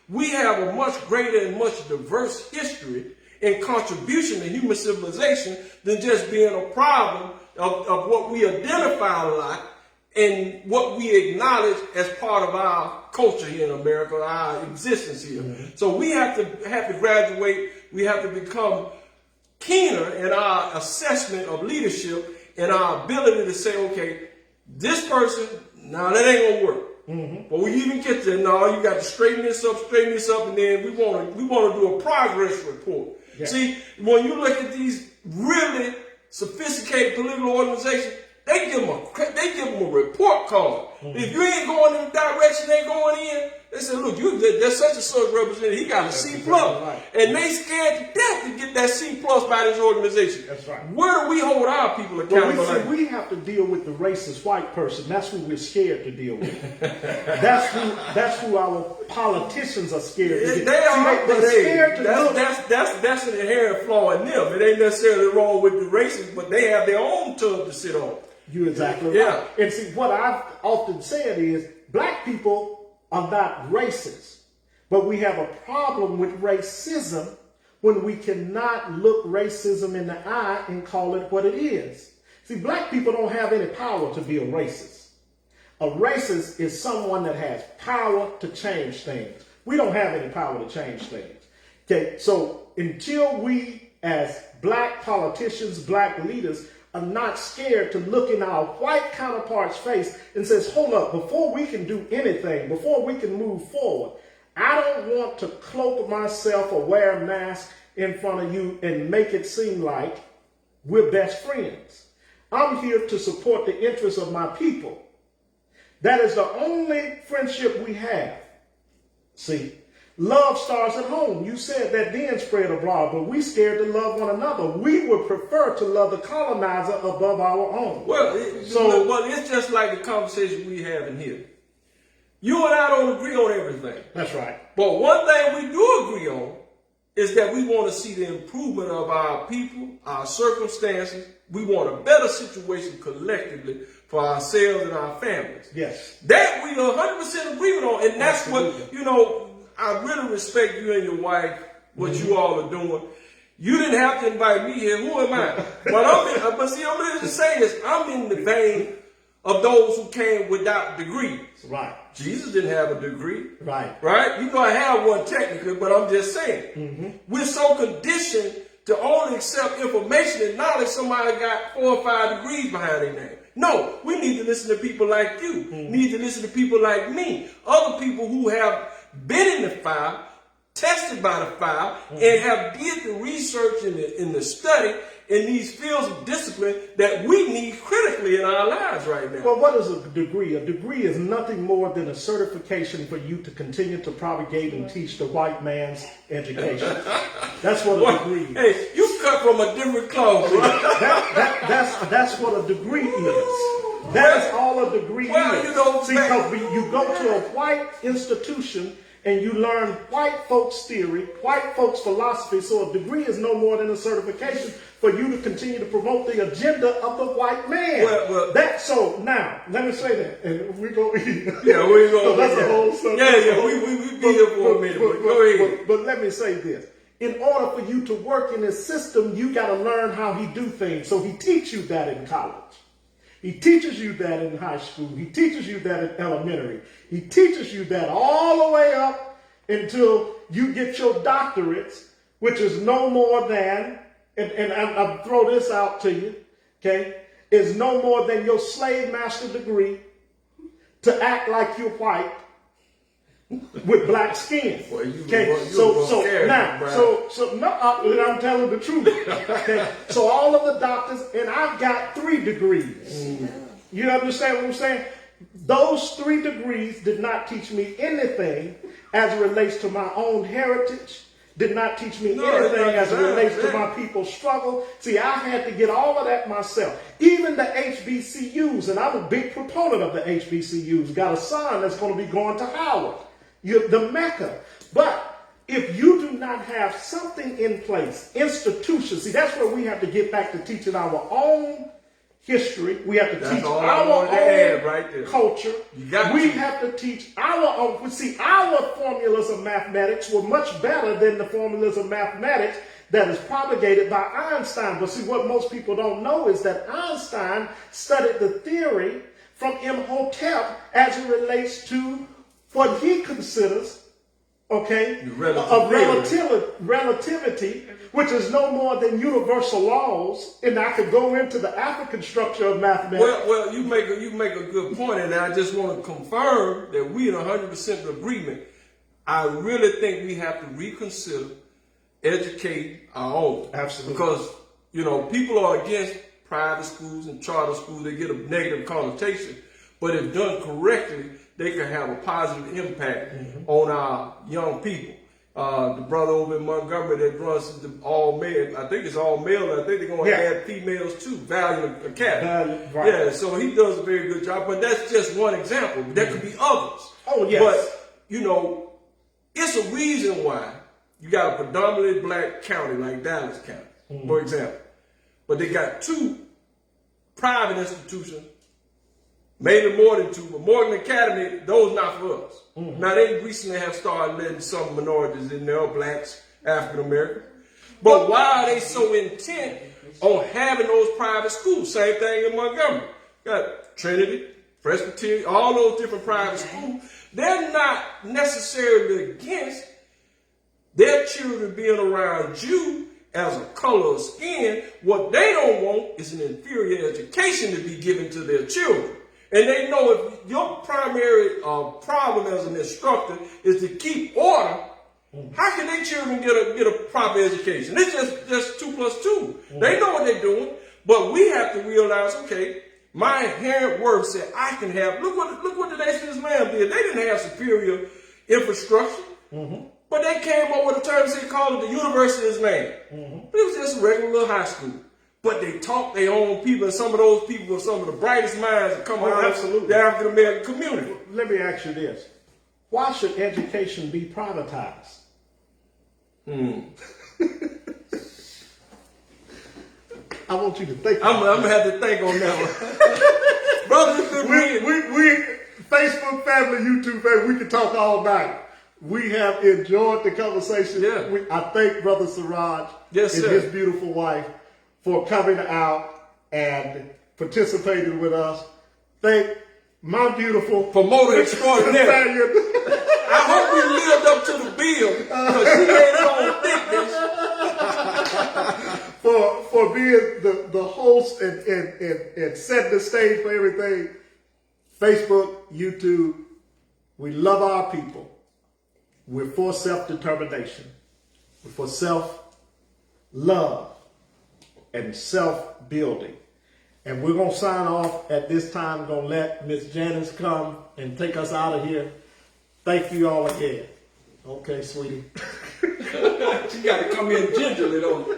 We have a much greater and much diverse history and contribution to human civilization than just being a problem of what we identify a lot and what we acknowledge as part of our culture here in America, our existence here. So we have to graduate. We have to become keener in our assessment of leadership and our ability to say, okay, this person, now that ain't gonna work. But we even get there, no, you got to straighten this up, and then we want to do a progress report. Yeah. See, when you look at these really sophisticated political organizations, they give them a report card. If you ain't going in the direction they're going in, they say, look, there's such a such representative, he got a C+. Right. And they scared to death to get that C+ by this organization. That's right. Where do we hold our people accountable? Well, we have to deal with the racist white person. That's who we're scared to deal with. that's who our politicians are scared to deal with. They're scared to deal with. That's an inherent flaw in them. It ain't necessarily wrong with the racists, but they have their own tub to sit on. You're exactly right. And see, what I've often said is black people are not racist, but we have a problem with racism when we cannot look racism in the eye and call it what it is. See, black people don't have any power to be a racist. A racist is someone that has power to change things. We don't have any power to change things. Okay, so until we as black politicians, black leaders, are not scared to look in our white counterparts' face and says, hold up, before we can do anything, before we can move forward, I don't want to cloak myself or wear a mask in front of you and make it seem like we're best friends. I'm here to support the interests of my people. That is the only friendship we have. See, love starts at home. You said that then spread abroad, but we scared to love one another. We would prefer to love the colonizer above our own. Well, it's just like the conversation we have in here. You and I don't agree on everything. That's right. But one thing we do agree on is that we want to see the improvement of our people, our circumstances. We want a better situation collectively for ourselves and our families. Yes. That we are 100% agreement on. And that's Absolutely. what, I really respect you and your wife, what you all are doing. You didn't have to invite me here. Who am I? But see, I'm really just saying this. I'm in the vein of those who came without degrees. Right. Jesus didn't have a degree. Right. Right? You might have one technically, but I'm just saying. We're so conditioned to only accept information and knowledge somebody got 4 or 5 degrees behind their name. No, we need to listen to people like you. Need to listen to people like me. Other people who have been in the fire, tested by the fire, and have did the research and the study in these fields of discipline that we need critically in our lives right now. Well, what is a degree? A degree is nothing more than a certification for you to continue to propagate and teach the white man's education. That's what a degree is. Hey, you cut from a different cloth, right? That's what a degree is. That is all a degree is. You know, see, because you go to a white institution and you learn white folks' theory, white folks' philosophy. So a degree is no more than a certification for you to continue to promote the agenda of the white man. So now, let me say that, and we go. Yeah, we go. That's a whole subject. Yeah, we be here for a minute. But go ahead. But let me say this: in order for you to work in this system, you got to learn how he do things. So he teach you that in college. He teaches you that in high school. He teaches you that in elementary. He teaches you that all the way up until you get your doctorates, which is no more than, and I'll throw this out to you, okay, is no more than your slave master degree to act like you're white with black skin. Boy, I'm telling the truth. Okay? So all of the doctors, and I've got 3 degrees. You understand what I'm saying? Those 3 degrees did not teach me anything as it relates to my own heritage. Did not teach me anything as it relates to my people's struggle. See, I had to get all of that myself. Even the HBCUs, and I'm a big proponent of the HBCUs. Got a son that's going to be going to Howard. You're the Mecca. But if you do not have something in place, institutions, see, that's where we have to get back to teaching our own history. We have to teach our own culture. We have to teach our own. See, our formulas of mathematics were much better than the formulas of mathematics that is propagated by Einstein. But see, what most people don't know is that Einstein studied the theory from Imhotep as it relates to what he considers, okay, of relativity, which is no more than universal laws. And I could go into the African structure of mathematics. Well, you make a good point, and I just want to confirm that we in 100% agreement. I really think we have to reconsider, educate our own. Absolutely. Because, people are against private schools and charter schools. They get a negative connotation. But if done correctly, they can have a positive impact on our young people. The brother over in Montgomery that runs the all male, I think it's all male. I think they're going to add females too, Valiant Academy. Right. Yeah, so he does a very good job. But that's just one example. There could be others. Oh, yes. But, it's a reason why you got a predominantly black county like Dallas County, for example. But they got 2 private institutions, maybe more than 2, but Morgan Academy, those not for us. Now, they recently have started letting some minorities in there, blacks, African Americans. But why are they so intent on having those private schools? Same thing in Montgomery. Got Trinity, Presbyterian, all those different private schools. They're not necessarily against their children being around you as a color of skin. What they don't want is an inferior education to be given to their children. And they know if your primary problem as an instructor is to keep order, how can their children get a proper education? It's just 2 plus 2. They know what they're doing, but we have to realize, okay, my inherent worth said I can have. Look what the Nation of Islam did. They didn't have superior infrastructure, but they came up with a term they called it the University of Islam. It was just a regular little high school. But they taught their own people, and some of those people were some of the brightest minds that come out of the African American community. Let me ask you this. Why should education be privatized? I want you to think. I'm gonna have to think on that one. Brother, it's been we Facebook family, YouTube family, we can talk all night. We have enjoyed the conversation. Yeah. I thank Brother Siraj and his beautiful wife for coming out and participating with us. Thank my beautiful promoter extraordinaire. I hope we lived up to the bill because she ain't on thickness. for being the host and setting the stage for everything. Facebook, YouTube, we love our people. We're for self-determination. We're for self-love and self-building. And we're going to sign off at this time. Going to let Miss Janice come and take us out of here. Thank you all again. Okay, sweetie. She got to come in gingerly, though.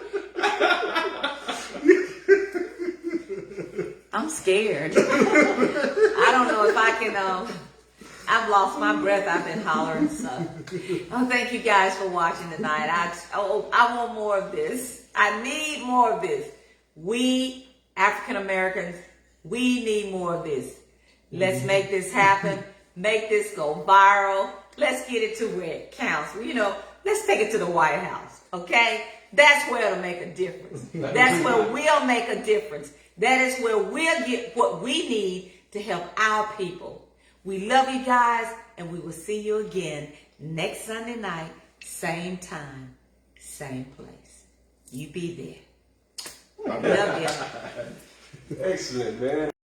I'm scared. I don't know if I can, I've lost my breath. I've been hollering, so. Oh, thank you guys for watching tonight. I want more of this. I need more of this. We, African Americans, we need more of this. Let's make this happen. Make this go viral. Let's get it to where it counts. You know, let's take it to the White House, okay? That's where it'll make a difference. That's where we'll make a difference. That is where we'll get what we need to help our people. We love you guys, and we will see you again next Sunday night, same time, same place. You be there. Love you. Excellent, man.